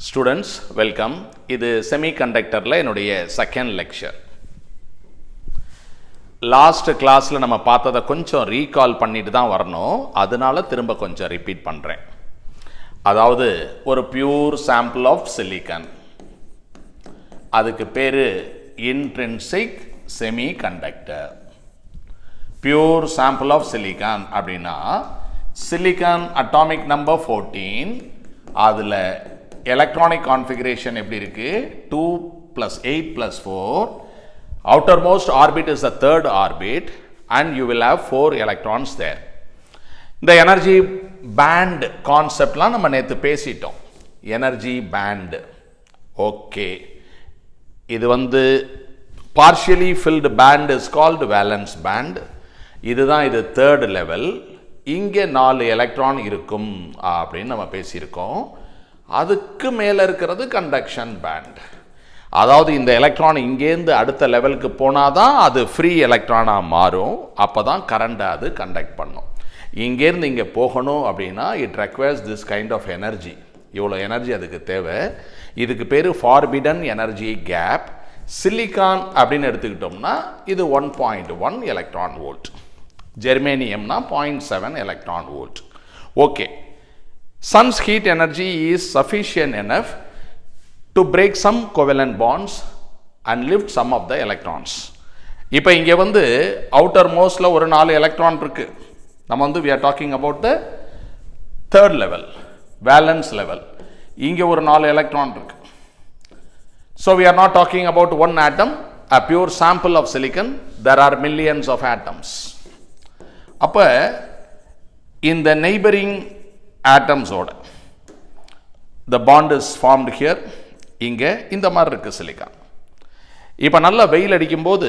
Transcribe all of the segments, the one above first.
Students, welcome. இது Semiconductorல என்னுடைய second lecture. Last கிளாஸில் நம்ம பார்த்ததை கொஞ்சம் ரீகால் பண்ணிட்டு தான் வரணும், அதனால திரும்ப கொஞ்சம் ரிப்பீட் பண்ணுறேன். அதாவது ஒரு பியூர் சாம்பிள் ஆஃப் சிலிக்கான், அதுக்கு பேர் intrinsic semiconductor. Pure sample of silicon அப்படின்னா சிலிக்கான் அட்டாமிக் நம்பர் 14, அதில் electronic configuration எப்படி இருக்கு 2 plus 8 plus 4, outermost orbit is the third orbit and you will have 4 electrons there. இந்த எனர்ஜி பேண்ட் கான்செப்ட்லாம் நம்ம நேற்று பேசிட்டோம். எனர்ஜி பேண்ட் ஓகே, இது வந்து partially filled band is called valence band. இதுதான் இது தேர்ட் லெவல். இங்கே 4 எலக்ட்ரான் இருக்கும் அப்படின்னு நம்ம பேசியிருக்கோம். அதுக்கு மேலே இருக்கிறது கண்டக்ஷன் பேண்ட். அதாவது இந்த எலக்ட்ரான் இங்கேருந்து அடுத்த லெவலுக்கு போனால் தான் அது ஃப்ரீ எலக்ட்ரானாக மாறும், அப்போ தான் கரண்ட்டை அது கண்டக்ட் பண்ணும். இங்கேருந்து இங்கே போகணும் அப்படின்னா it requires this kind of energy. இவ்வளோ எனர்ஜி அதுக்கு தேவை. இதுக்கு பேர் ஃபார்பிடன் எனர்ஜி கேப். சிலிக்கான் அப்படின்னு எடுத்துக்கிட்டோம்னா இது 1.1 எலக்ட்ரான் வோல்ட், ஜெர்மேனியம்னா 0.7 electron volt. Okay, sun's heat energy is sufficient enough to break some covalent bonds and lift some of the electrons. இப்போ இங்கே வந்து outer mostல ஒரு 4 எலக்ட்ரான் இருக்கு. நம்ம வந்து we are talking about the third level, valence level. இங்கே ஒரு 4 electron இருக்கு. So we are not talking about one atom, a pure sample of silicon. There are millions of atoms. அப்போ இந்த neighboring atoms ஓட the bond is formed here. இங்கே இந்த மாதிரி இருக்குது சிலிக்கான். இப்போ நல்லா வெயில் அடிக்கும்போது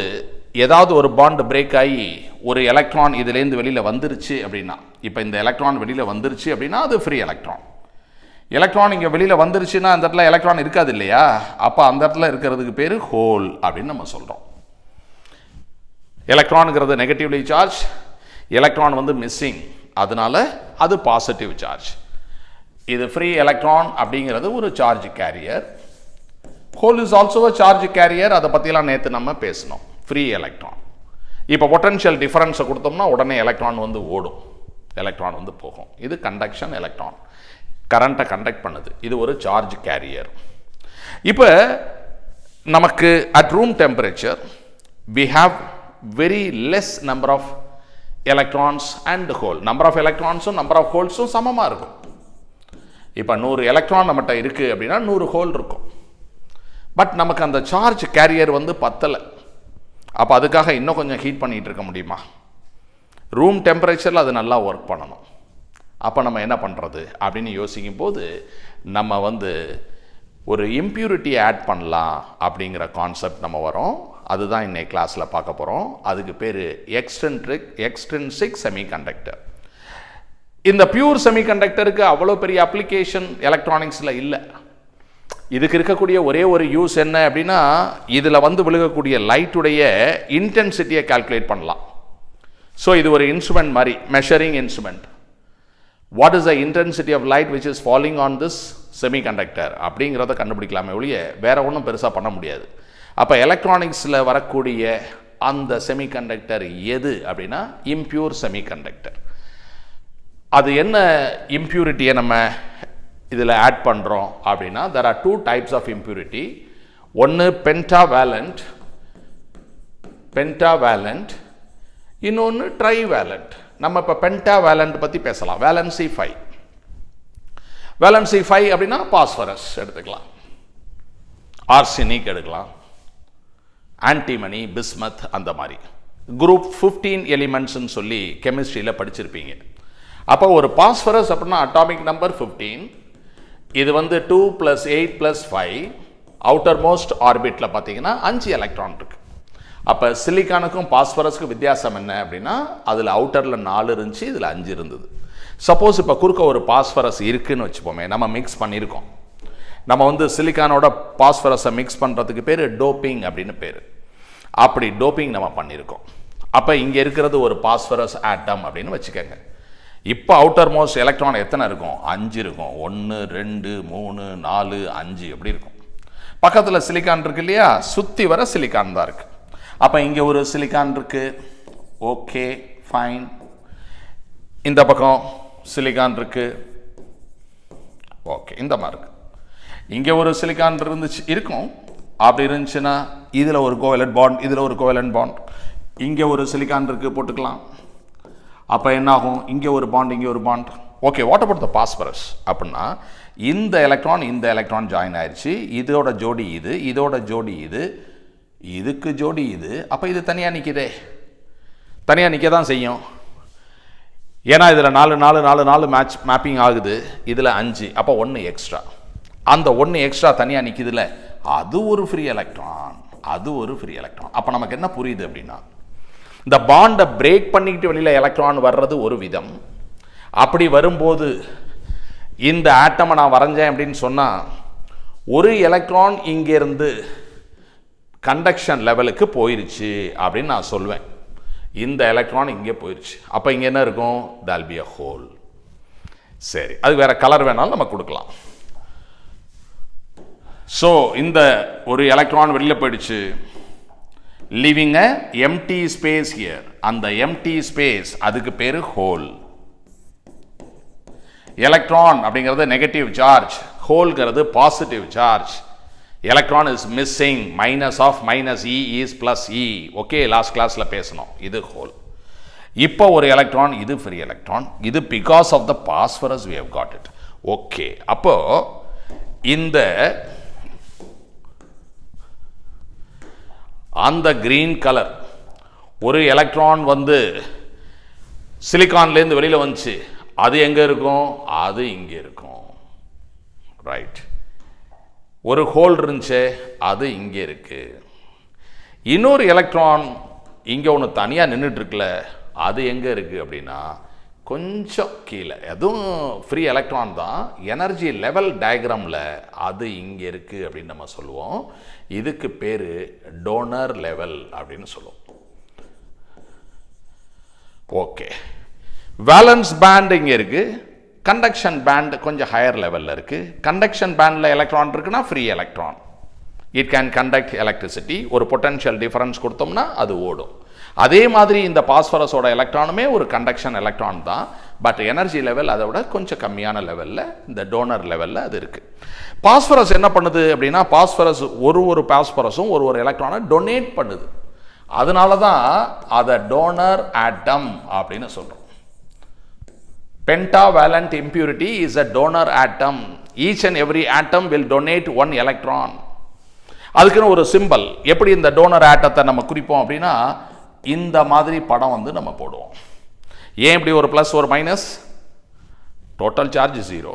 ஏதாவது ஒரு பாண்ட் பிரேக் ஆகி ஒரு எலக்ட்ரான் இதுலேருந்து வெளியில் வந்துருச்சு அப்படின்னா, இப்போ இந்த எலக்ட்ரான் வெளியில் வந்துருச்சு அப்படின்னா அது ஃப்ரீ எலக்ட்ரான். எலக்ட்ரான் இங்கே வெளியில் வந்துருச்சுன்னா அந்த இடத்துல எலக்ட்ரான் இருக்காது இல்லையா, அப்போ அந்த இடத்துல இருக்கிறதுக்கு பேர் ஹோல் அப்படின்னு நம்ம சொல்கிறோம். எலக்ட்ரானுங்கிறது நெகட்டிவ்லி சார்ஜ், எலக்ட்ரான் வந்து மிஸ்ஸிங், அதனால அது பாசிட்டிவ் சார்ஜ். இது ஃப்ரீ எலக்ட்ரான் அப்படிங்கிறது ஒரு charge carrier. Hole is also a charge carrier. அதை பற்றிலாம் நேற்று நம்ம பேசணும். Free electron. இப்போ பொட்டன்ஷியல் டிஃபரன்ஸை கொடுத்தோம்னா உடனே எலக்ட்ரான் வந்து ஓடும், எலக்ட்ரான் வந்து போகும். இது கண்டக்ஷன் எலக்ட்ரான், கரண்ட்டை கண்டக்ட் பண்ணுது. இது ஒரு சார்ஜ் கேரியர். இப்போ நமக்கு at room temperature we have very less number of electrons and hole. Number of எலக்ட்ரான்ஸும் நம்பர் ஆஃப் ஹோல்ஸும் சமமாக இருக்கும். இப்போ 100 எலக்ட்ரான் நம்மகிட்ட இருக்குது அப்படின்னா 100 ஹோல் இருக்கும். பட் நமக்கு அந்த சார்ஜ் கேரியர் வந்து பத்தலை. அப்போ அதுக்காக இன்னும் கொஞ்சம் ஹீட் பண்ணிகிட்டு இருக்க முடியுமா? ரூம் டெம்பரேச்சரில் அது நல்லா ஒர்க் பண்ணணும். அப்போ நம்ம என்ன பண்ணுறது அப்படின்னு யோசிக்கும் போது நம்ம வந்து ஒரு இம்ப்யூரிட்டி ஆட் பண்ணலாம் அப்படிங்கிற கான்செப்ட் நம்ம வரோம். அதுதான் இன்னைக்கு கிளாஸில் பார்க்க போகிறோம். அதுக்கு பேர் எக்ஸ்ட்ரின்சிக் செமிகண்டக்டர். இந்த பியூர் செமிகண்டக்டருக்கு அவ்வளோ பெரிய அப்ளிகேஷன் எலக்ட்ரானிக்ஸில் இல்லை. இதுக்கு இருக்கக்கூடிய ஒரே ஒரு யூஸ் என்ன அப்படின்னா, இதில் வந்து விழுகக்கூடிய லைட்டுடைய இன்டென்சிட்டியை கால்குலேட் பண்ணலாம். ஸோ இது ஒரு இன்ஸ்ட்ருமெண்ட் மாதிரி, measuring instrument. What is the intensity of light which is falling on this semiconductor அப்படிங்கிறத கண்டுபிடிக்கலாமே ஒழிய வேற ஒன்றும் பெருசாக பண்ண முடியாது. அப்போ எலக்ட்ரானிக்ஸில் வரக்கூடிய அந்த செமிகண்டக்டர் எது அப்படின்னா இம்பியூர் செமிகண்டக்டர். அது என்ன இம்ப்யூரிட்டியை நம்ம இதில் ஆட் பண்ணுறோம் அப்படின்னா, there are 2 types of impurity. ஒன்று பென்டாவேலண்ட், இன்னொன்று ட்ரைவேலண்ட். நம்ம இப்போ பென்டாவேலண்ட் பற்றி பேசலாம். வேலன்சி 5 அப்படின்னா பாஸ்பரஸ் எடுத்துக்கலாம், ஆர்சனிக் எடுக்கலாம், ஆன்டிமனி, பிஸ்மத், அந்த மாதிரி குரூப் 15 எலிமெண்ட்ஸ்ன்னு சொல்லி கெமிஸ்ட்ரியில் படிச்சிருப்பீங்க. அப்போ ஒரு பாஸ்பரஸ் அப்படின்னா அட்டாமிக் நம்பர் 15. இது வந்து 2 + 8 + 5. அவுட்டர் மோஸ்ட் ஆர்பிட்டில் பார்த்தீங்கன்னா 5 எலக்ட்ரான் இருக்கு. அப்போ சிலிக்கானுக்கும் பாஸ்பரஸுக்கும் வித்தியாசம் என்ன அப்படின்னா, அதில் அவுட்டரில் 4 இருந்துச்சு, இதில் 5 இருந்தது. சப்போஸ் இப்போ குறுக்க ஒரு பாஸ்பரஸ் இருக்குன்னு வச்சுப்போமே, நம்ம மிக்ஸ் பண்ணியிருக்கோம். நம்ம வந்து சிலிக்கானோட பாஸ்பரஸை மிக்ஸ் பண்ணுறதுக்கு பேர் டோப்பிங் அப்படின்னு பேர். அப்படி டோப்பிங் நம்ம பண்ணியிருக்கோம். அப்போ இங்கே இருக்கிறது ஒரு பாஸ்பரஸ் ஆட்டம் அப்படின்னு வச்சுக்கோங்க. இப்போ அவுட்டர் மோஸ்ட் எலக்ட்ரான் எத்தனை இருக்கும்? 5 இருக்கும். 1 2 3 4 5 எப்படி இருக்கும். பக்கத்தில் சிலிக்கான் இருக்கு இல்லையா, சுற்றி வர சிலிக்கான் தான் இருக்கு. அப்போ இங்கே ஒரு சிலிக்கான் இருக்கு, ஓகே ஃபைன். இந்த பக்கம் சிலிக்கான் இருக்கு, ஓகே இந்த மாதிரி இருக்கு. இங்கே ஒரு சிலிக்கான் இருக்கும். அப்படி இருந்துச்சுன்னா இதில் ஒரு கோவலன்ட் பாண்ட், இதில் ஒரு கோவலன்ட் பாண்ட், இங்கே ஒரு சிலிக்கான் இருக்கு போட்டுக்கலாம். அப்போ என்ன ஆகும்? இங்கே ஒரு பாண்ட், இங்கே ஒரு bond. Okay, what about the phosphorus அப்படின்னா, இந்த எலக்ட்ரான் ஜாயின் ஆயிடுச்சு. இதோட ஜோடி இது, இதோட ஜோடி இது, இதுக்கு ஜோடி இது. அப்போ இது தனியாக நிற்கிதே, தனியாக நிற்க தான் செய்யும். ஏன்னா இதில் 4 4 4 4 மேப்பிங் ஆகுது, இதில் 5, அப்போ 1 எக்ஸ்ட்ரா. அந்த 1 எக்ஸ்ட்ரா தனியாக நிற்கிதுல, அது ஒரு ஃப்ரீ எலக்ட்ரான், அது ஒரு ஃப்ரீ எலக்ட்ரான். அப்போ நமக்கு என்ன புரியுது அப்படின்னா, இந்த பாண்டை பிரேக் பண்ணிக்கிட்டு வெளியில் எலக்ட்ரான் வர்றது ஒரு விதம். அப்படி வரும்போது இந்த ஆட்டமை நான் வரைஞ்சேன் அப்படின்னு சொன்னால், ஒரு எலக்ட்ரான் இங்கேருந்து கண்டக்ஷன் லெவலுக்கு போயிருச்சு அப்படின்னு நான் சொல்வேன். இந்த எலக்ட்ரான் இங்கே போயிருச்சு. அப்போ இங்கே என்ன இருக்கும்? that'll be a hole. சரி, அது வேற கலர் வேணாலும் நம்ம கொடுக்கலாம். ஸோ இந்த ஒரு எலக்ட்ரான் வெளியில் போயிடுச்சு, leaving a empty space here. அந்த empty space அதுக்கு பேர் ஹோல். எலக்ட்ரான் அப்படிங்கிறது நெகட்டிவ் சார்ஜ், ஹோல்ங்கிறது positive charge. Electron is missing, minus of minus E is plus E. Okay, last கிளாஸ்ல பேசணும். இது ஹோல். இப்போ ஒரு எலக்ட்ரான், இது ஃப்ரீ எலக்ட்ரான். இது because of the phosphorus we have got it. Okay, அப்போ இந்த அந்த கிரீன் கலர் ஒரு எலக்ட்ரான் வந்து சிலிக்கான்லேருந்து வெளியில் வந்துச்சு, அது எங்கே இருக்கும்? அது இங்கே இருக்கும். ரைட். ஒரு ஹோல் இருந்துச்சு, அது இங்கே இருக்கு. இன்னொரு எலக்ட்ரான் இங்கே ஒன்று தனியாக நின்றுட்டு இருக்குல்ல, அது எங்கே இருக்குது அப்படின்னா கொஞ்சம் கீழே. அதுவும் ஃப்ரீ எலக்ட்ரான் தான், எனர்ஜி லெவல் டயக்ராமில் அது இங்கே இருக்குது அப்படின்னு நம்ம சொல்லுவோம். இதுக்கு பேர் டோனர் லெவல் அப்படின்னு சொல்லுவோம். ஓகே, வேலன்ஸ் பேண்ட் இங்கே இருக்குது, கண்டக்ஷன் பேண்ட் கொஞ்சம் ஹையர் லெவலில் இருக்குது. கண்டக்ஷன் பேண்டில் எலக்ட்ரான் இருக்குன்னா free electron, it can conduct electricity. ஒரு பொட்டன்ஷியல் டிஃபரன்ஸ் கொடுத்தோம்னா அது ஓடும். அதே மாதிரி இந்த பாஸ்பரஸோட எலக்ட்ரானுமே ஒரு கண்டக்ஷன் எலக்ட்ரான் தான், பட் எனர்ஜி லெவல் அதை விட கொஞ்சம் கம்மியான லெவலில், இந்த டோனர் லெவலில் அது இருக்குது. பாஸ்பரஸ் என்ன பண்ணுது அப்படின்னா, பாஸ்பரஸ் ஒரு பாஸ்பரஸும் ஒரு எலக்ட்ரானை டொனேட் பண்ணுது. அதனால தான் அதை டோனர் ஆட்டம் அப்படின்னு சொல்கிறோம். Pentavalent impurity is a donor atom. Each and every atom will donate one electron. அதுக்குன்னு ஒரு சிம்பல். எப்படி இந்த டோனர் ஆட்டத்தை நம்ம குறிப்போம் அப்படின்னா, இந்த மாதிரி படம் வந்து நம்ம போடுவோம். ஏன் இப்படி ஒரு ப்ளஸ் ஒரு மைனஸ்? டோட்டல் சார்ஜ் 0,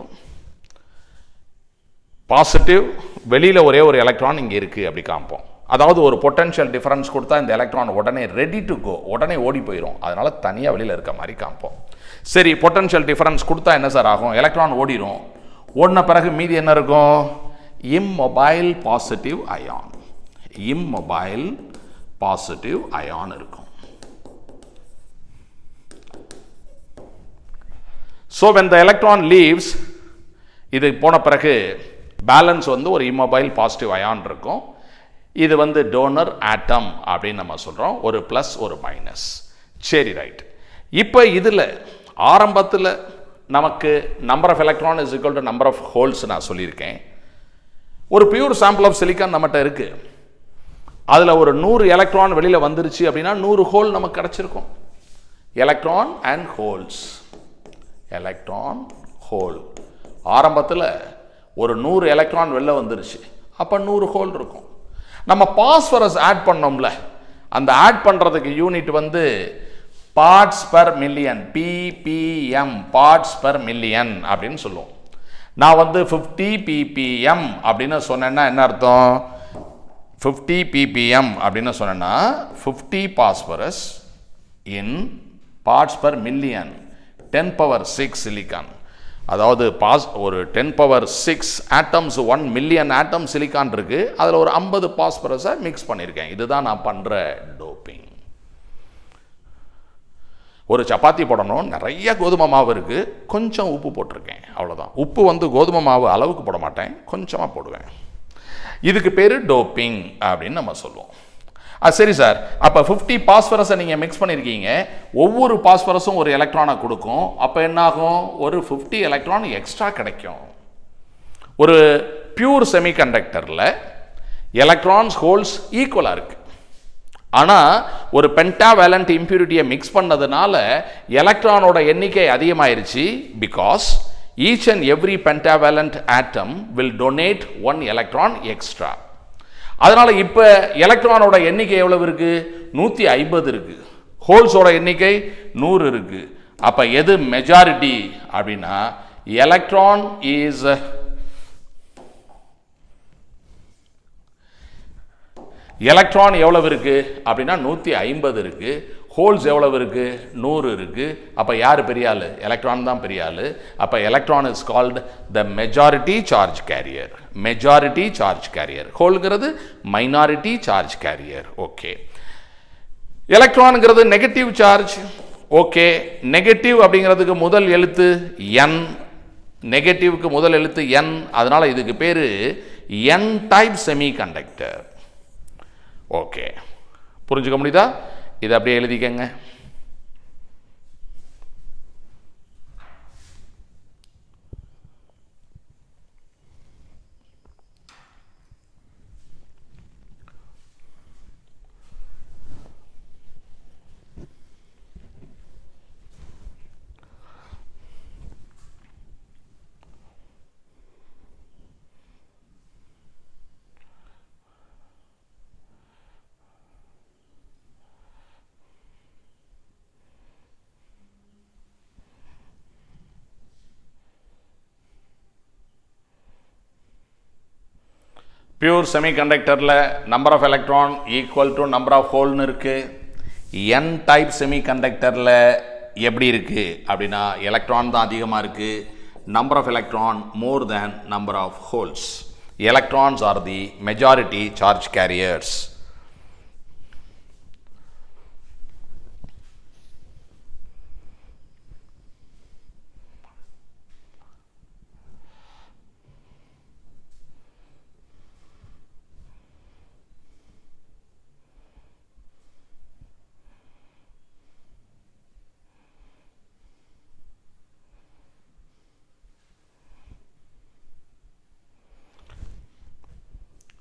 பாசிட்டிவ், வெளியில் ஒரே ஒரு எலக்ட்ரான் இங்கே இருக்குது அப்படி காமிப்போம். அதாவது ஒரு பொட்டன்ஷியல் டிஃபரன்ஸ் கொடுத்தா இந்த எலக்ட்ரான் உடனே ரெடி டு கோ, உடனே ஓடி போயிடும். அதனால தனியாக வெளியில் இருக்க மாதிரி காமிப்போம். சரி, பொட்டன்ஷியல் டிஃபரன்ஸ் கொடுத்தா என்ன சார் ஆகும்? எலக்ட்ரான் ஓடிடும். ஓடின பிறகு மீதி என்ன இருக்கும்? Immobile positive ion. Immobile positive ion இருக்கும். So when the electron leaves, இது போன பிறகு பேலன்ஸ் வந்து ஒரு இம்மொபைல் பாசிட்டிவ் அயான் இருக்கும். இது வந்து டோனர் ஆட்டம் அப்படின்னு நம்ம சொல்கிறோம். ஒரு ப்ளஸ் ஒரு மைனஸ். சரி, ரைட். இப்போ இதில் ஆரம்பத்தில் நமக்கு number of electron is equal to number of holes நான் சொல்லியிருக்கேன். ஒரு பியூர் சாம்பிள் ஆஃப் சிலிக்கான் நம்மகிட்ட இருக்குது. அதில் ஒரு 100 எலக்ட்ரான் வெளியில் வந்துருச்சு அப்படின்னா 100 ஹோல் நமக்கு கிடச்சிருக்கும். Electron and holes, electron whole. ஆரம்பத்தில் ஒரு 100 எலக்ட்ரான் வெளில வந்துருச்சு, அப்போ 100 ஹோல் இருக்கும். நம்ம பாஸ்பரஸ் ஆட் பண்ணோம்ல, அந்த ஆட் பண்ணுறதுக்கு யூனிட் வந்து parts per million, ppm, parts per million அப்படின்னு சொல்லுவோம். நான் வந்து 50 ppm அப்படின்னு சொன்னேன்னா என்ன அர்த்தம்? 50 ppm அப்படின்னு சொன்னேன்னா 50 பாஸ்பரஸ் இன் பார்ட்ஸ் பர் மில்லியன், 10⁶ சிலிக்கான். அதாவது ஒரு 10⁶ ஆட்டம்ஸ், 1 மில்லியன் ஆட்டம் சிலிக்கான் இருக்கு. அதில் ஒரு 50 பாஸ்பரஸை மிக்ஸ் பண்ணியிருக்கேன். இதுதான் நான் பண்ணுற டோப்பிங். ஒரு சப்பாத்தி போடணும், நிறைய கோதுமை மாவு இருக்குது, கொஞ்சம் உப்பு போட்டிருக்கேன், அவ்வளோதான். உப்பு வந்து கோதுமை மாவு அளவுக்கு போட மாட்டேன், கொஞ்சமாக போடுவேன். இதுக்கு பேர் டோப்பிங் அப்படின்னு நம்ம சொல்லுவோம். சரி சார், அப்போ 50 பாஸ்பரஸை நீங்கள் மிக்ஸ் பண்ணியிருக்கீங்க, ஒவ்வொரு பாஸ்பரஸும் ஒரு எலக்ட்ரானை கொடுக்கும், அப்போ என்னாகும், ஒரு 50 எலக்ட்ரான் எக்ஸ்ட்ரா கிடைக்கும். ஒரு பியூர் செமிகண்டக்டரில் எலக்ட்ரான்ஸ் ஹோல்ஸ் ஈக்குவலாக இருக்குது. ஆனால் ஒரு பென்டாவேலண்ட் இம்பியூரிட்டியை மிக்ஸ் பண்ணதுனால எலக்ட்ரானோட எண்ணிக்கை அதிகமாயிருச்சு. Because each and every pentavalent atom will donate 1 electron extra. அதனால இப்போ எலக்ட்ரானோட எண்ணிக்கை எவ்வளவு இருக்கு, 150 இருக்கு, ஹோல்ஸோட எண்ணிக்கை 100 இருக்கு. அப்ப எது மெஜாரிட்டி அப்படின்னா எலக்ட்ரான் இஸ் எலக்ட்ரான் எவ்வளவு இருக்கு அப்படின்னா 150 இருக்கு, ஹோல்ஸ் எவ்வளவு இருக்கு, 100 இருக்கு. அப்ப யார் பெரிய ஆளு, எலக்ட்ரான் தான் பெரிய ஆளு. அப்ப electron is called the majority charge carrier. Majority charge carrier. ஹோல்ங்கிறது மைனாரிட்டி சார்ஜ் கேரியர். ஓகே. எலக்ட்ரான்ங்கிறது நெகட்டிவ் சார்ஜ். ஓகே. நெகட்டிவ் அப்படிங்கிறதுக்கு முதல் எழுத்து என், நெகட்டிவ்க்கு முதல் எழுத்து என், அதனால இதுக்கு பேரு என் டைப் செமிகண்டக்டர். ஓகே, புரிஞ்சுக்க முடியுதா? இதை அப்படியே எழுதிக்கங்க. பியூர் செமிகண்டக்டரில் number of electron equal to number of ஹோல்னு இருக்குது. என் டைப் செமிகண்டக்டரில் எப்படி இருக்குது அப்படின்னா எலக்ட்ரான் தான் அதிகமாக இருக்குது, number of electron more than number of holes. Electrons are the majority charge carriers.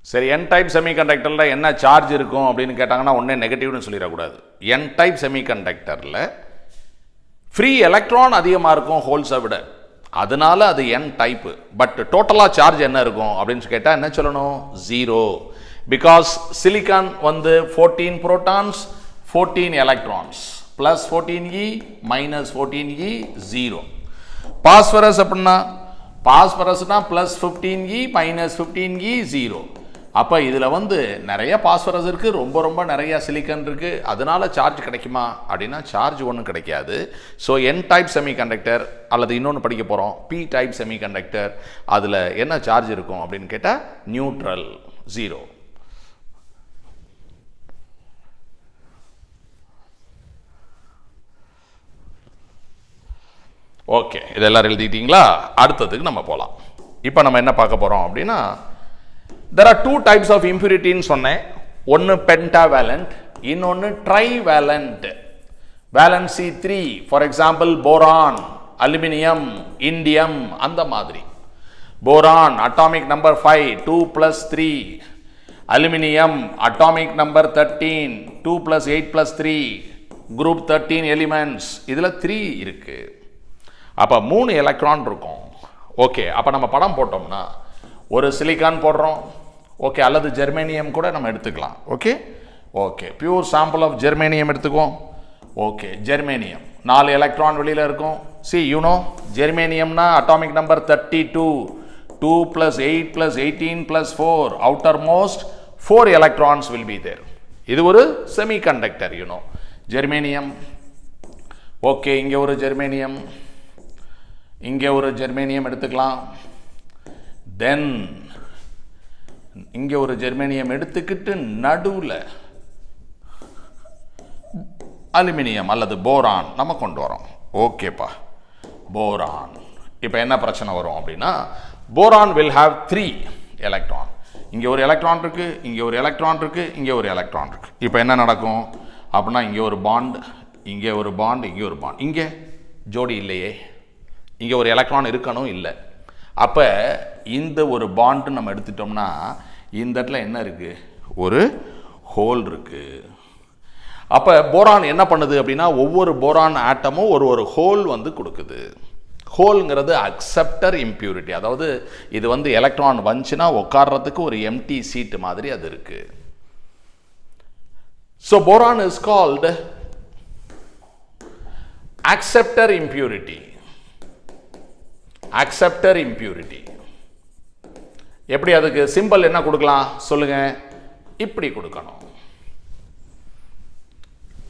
சரி, என் டைப் செமிகண்டக்டரில் என்ன சார்ஜ் இருக்கும் அப்படின்னு கேட்டாங்கன்னா ஒன்றே நெகட்டிவ்னு சொல்லிடக்கூடாது. என் டைப் செமிகண்டக்டரில் ஃப்ரீ எலக்ட்ரான் அதிகமாக இருக்கும் ஹோல்ஸை விட, அதனால அது என் டைப்பு. பட் டோட்டலாக சார்ஜ் என்ன இருக்கும் அப்படின்னு கேட்டால் என்ன சொல்லணும், 0. பிகாஸ் சிலிக்கான் வந்து 14 protons 14 electrons plus 14E minus 14E 0. Phosphorus அப்படின்னா பாஸ்பரஸ்னா ப்ளஸ் 15E மைனஸ் 15E 0. அப்போ இதில் வந்து நிறைய பாஸ்பரஸ் இருக்குது, ரொம்ப ரொம்ப நிறைய சிலிக்கன் இருக்குது, அதனால சார்ஜ் கிடைக்குமா அப்படின்னா சார்ஜ் ஒன்றும் கிடைக்காது. ஸோ என் டைப் செமிகண்டக்டர் அல்லது இன்னொன்று படிக்க போகிறோம் பி டைப் செமிகண்டக்டர், அதில் என்ன சார்ஜ் இருக்கும் அப்படின்னு கேட்டால் நியூட்ரல், 0. ஓகே, இதெல்லாம் எழுதிட்டீங்களா? அடுத்ததுக்கு நம்ம போகலாம். இப்போ நம்ம என்ன பார்க்க போகிறோம் அப்படின்னா there are 2 types of impurity ன்னு சொன்னேன். ஒன்று pentavalent, இன்னொன்று trivalent. valency 3, for example boron, aluminium, indium, அந்த மாதிரி. boron atomic number 5, 2 plus 3. aluminium atomic number 13, 2 plus 8 plus 3. group 13 elements, இதில் 3 இருக்கு. அப்போ 3 எலக்ட்ரான் இருக்கும். ஓகே, அப்போ நம்ம படம் போட்டோம்னா ஒரு சிலிக்கான் போடுறோம், ஓகே, அல்லது ஜெர்மேனியம் கூட நம்ம எடுத்துக்கலாம். Okay okay, pure sample of germanium எடுத்துக்குவோம். ஓகே, ஜெர்மேனியம் 4 எலக்ட்ரான் வெளியில் இருக்கும். சி யூனோ ஜெர்மேனியம்னா atomic number 32, 2 plus 8 plus 18 plus 4, outer most 4 electrons will be there. இது ஒரு செமிகண்டக்டர், யூனோ ஜெர்மேனியம். ஓகே, இங்கே ஒரு ஜெர்மேனியம், இங்கே ஒரு ஜெர்மேனியம் எடுத்துக்கலாம். தென் இங்கே ஒரு ஜெர்மேனியம் எடுத்துக்கிட்டு நடுவில் அலுமினியம் அல்லது போரான் நம்ம கொண்டு வரோம். ஓகேப்பா, போரான். இப்போ என்ன பிரச்சனை வரும் அப்படின்னா, போரான் வில் ஹாவ் 3 எலக்ட்ரான். இங்கே ஒரு எலக்ட்ரான் இருக்கு, இங்கே ஒரு எலக்ட்ரான் இருக்கு, இங்கே ஒரு எலக்ட்ரான் இருக்கு. இப்போ என்ன நடக்கும் அப்படின்னா, இங்கே ஒரு பாண்ட், இங்கே ஒரு பாண்ட், இங்கே ஒரு பாண்ட். இங்கே ஜோடி இல்லையே, இங்கே ஒரு எலக்ட்ரான் இருக்கணும், இல்லை. அப்போ இந்த ஒரு பாண்ட் நம்ம எடுத்துட்டோம்னா இந்த இடத்துல என்ன இருக்கு, ஒரு ஹோல் இருக்கு. அப்போ போரான் என்ன பண்ணுது அப்படின்னா, ஒவ்வொரு போரான் ஆட்டமும் ஒரு ஹோல் வந்து கொடுக்குது. ஹோல்ங்கிறது அக்செப்டர் இம்பியூரிட்டி, அதாவது இது வந்து எலக்ட்ரான் வந்துச்சுன்னா உட்கார்றதுக்கு ஒரு எம்டி சீட் மாதிரி அது இருக்கு. So boron is called acceptor impurity. acceptor impurity. எப்படி அதுக்கு சிம்பல் என்ன கொடுக்கலாம் சொல்லுங்க, இப்படி கொடுக்கணும்.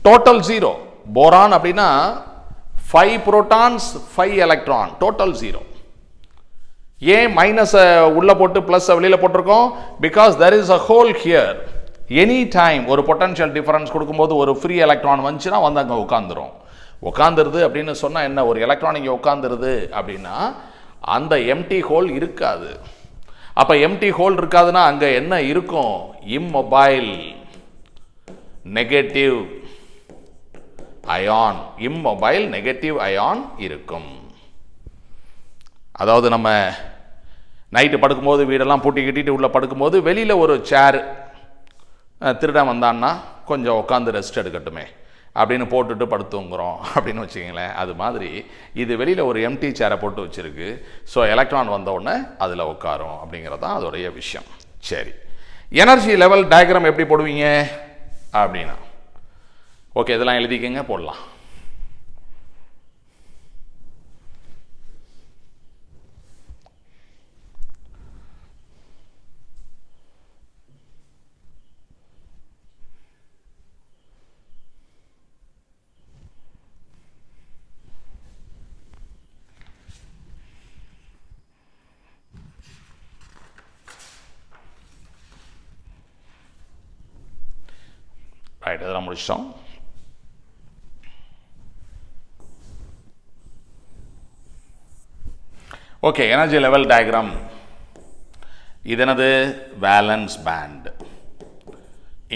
டோட்டல் 0. போரான் அப்படின்னா 5 புரோட்டான்ஸ் 5 எலக்ட்ரான், டோட்டல் 0. ஏன் மைனஸ் உள்ள போட்டு பிளஸ் வெளியில போட்டிருக்கோம்? Because there is a hole here. Any time ஒரு பொட்டன்ஷியல் டிஃபரன்ஸ் கொடுக்கும்போது ஒரு ஃப்ரீ எலக்ட்ரான் வந்துச்சுன்னா வந்து அங்கே உட்காந்துரும். உட்காந்துருது அப்படின்னு சொன்னால் என்ன, ஒரு எலக்ட்ரான் இங்கே உட்காந்துருது அப்படின்னா அந்த எம்டி ஹோல் இருக்காது. அப்போ எம்டி ஹோல் இருக்காதுன்னா அங்கே என்ன இருக்கும், immobile negative ion, immobile negative ion இருக்கும். அதாவது நம்ம நைட்டு படுக்கும்போது வீடெல்லாம் பூட்டி கட்டிட்டு உள்ள படுக்கும்போது வெளியில் ஒரு சேர் திருடன் வந்தான்னா கொஞ்சம் உட்காந்து ரெஸ்ட் எடுக்கட்டுமே அப்படின்னு போட்டுட்டு படுத்துங்கிறோம் அப்படின்னு வச்சுக்கிங்களேன். அது மாதிரி இது வெளியில் ஒரு எம்டி சேரை போட்டு வச்சுருக்கு. ஸோ எலக்ட்ரான் வந்த உடனே அதில் உட்காரும் அப்படிங்கிறது தான் அதோடைய விஷயம். சரி, எனர்ஜி லெவல் டயக்ராம் எப்படி போடுவீங்க அப்படின்னா, ஓகே இதெல்லாம் எழுதிக்கங்க, போடலாம். ரைட், இதெல்லாம் முடிச்சிட்டோம். Okay, energy level diagram. இது என்னது, வேலன்ஸ் பேண்ட்,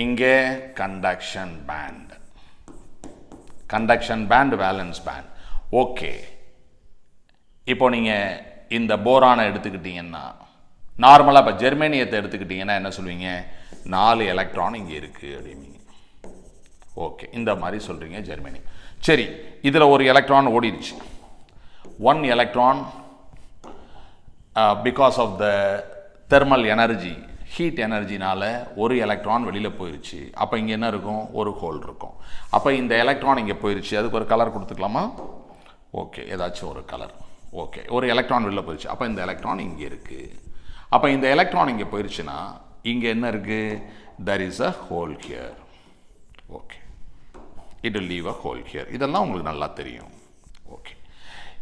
இங்கே conduction band, conduction band, valence band. Okay, இப்போ நீங்கள் இந்த போரானை எடுத்துக்கிட்டீங்கன்னா, நார்மலாக இப்போ ஜெர்மேனியத்தை எடுத்துக்கிட்டீங்கன்னா என்ன சொல்லுவீங்க, 4 எலக்ட்ரான் இங்கே இருக்குது அப்படிங்க. ஓகே, இந்த மாதிரி சொல்கிறீங்க ஜெர்மனி. சரி, இதில் ஒரு எலக்ட்ரான் ஓடிடுச்சு. 1 electron because of the thermal energy, heat எனர்ஜினால ஒரு எலக்ட்ரான் வெளியில் போயிடுச்சு. அப்போ இங்கே என்ன இருக்கும், ஒரு ஹோல் இருக்கும். அப்போ இந்த எலக்ட்ரான் இங்கே போயிடுச்சு, அதுக்கு ஒரு கலர் கொடுத்துக்கலாமா? ஓகே, ஏதாச்சும் ஒரு கலர். ஓகே, ஒரு எலக்ட்ரான் வெளியில் போயிடுச்சு. அப்போ இந்த எலக்ட்ரான் இங்கே இருக்குது. அப்போ இந்த எலக்ட்ரான் இங்கே போயிடுச்சுன்னா இங்கே என்ன இருக்குது, there is a hole here. Okay, it will leave a hole here. இதெல்லாம் உங்களுக்கு நல்லா தெரியும். ஓகே,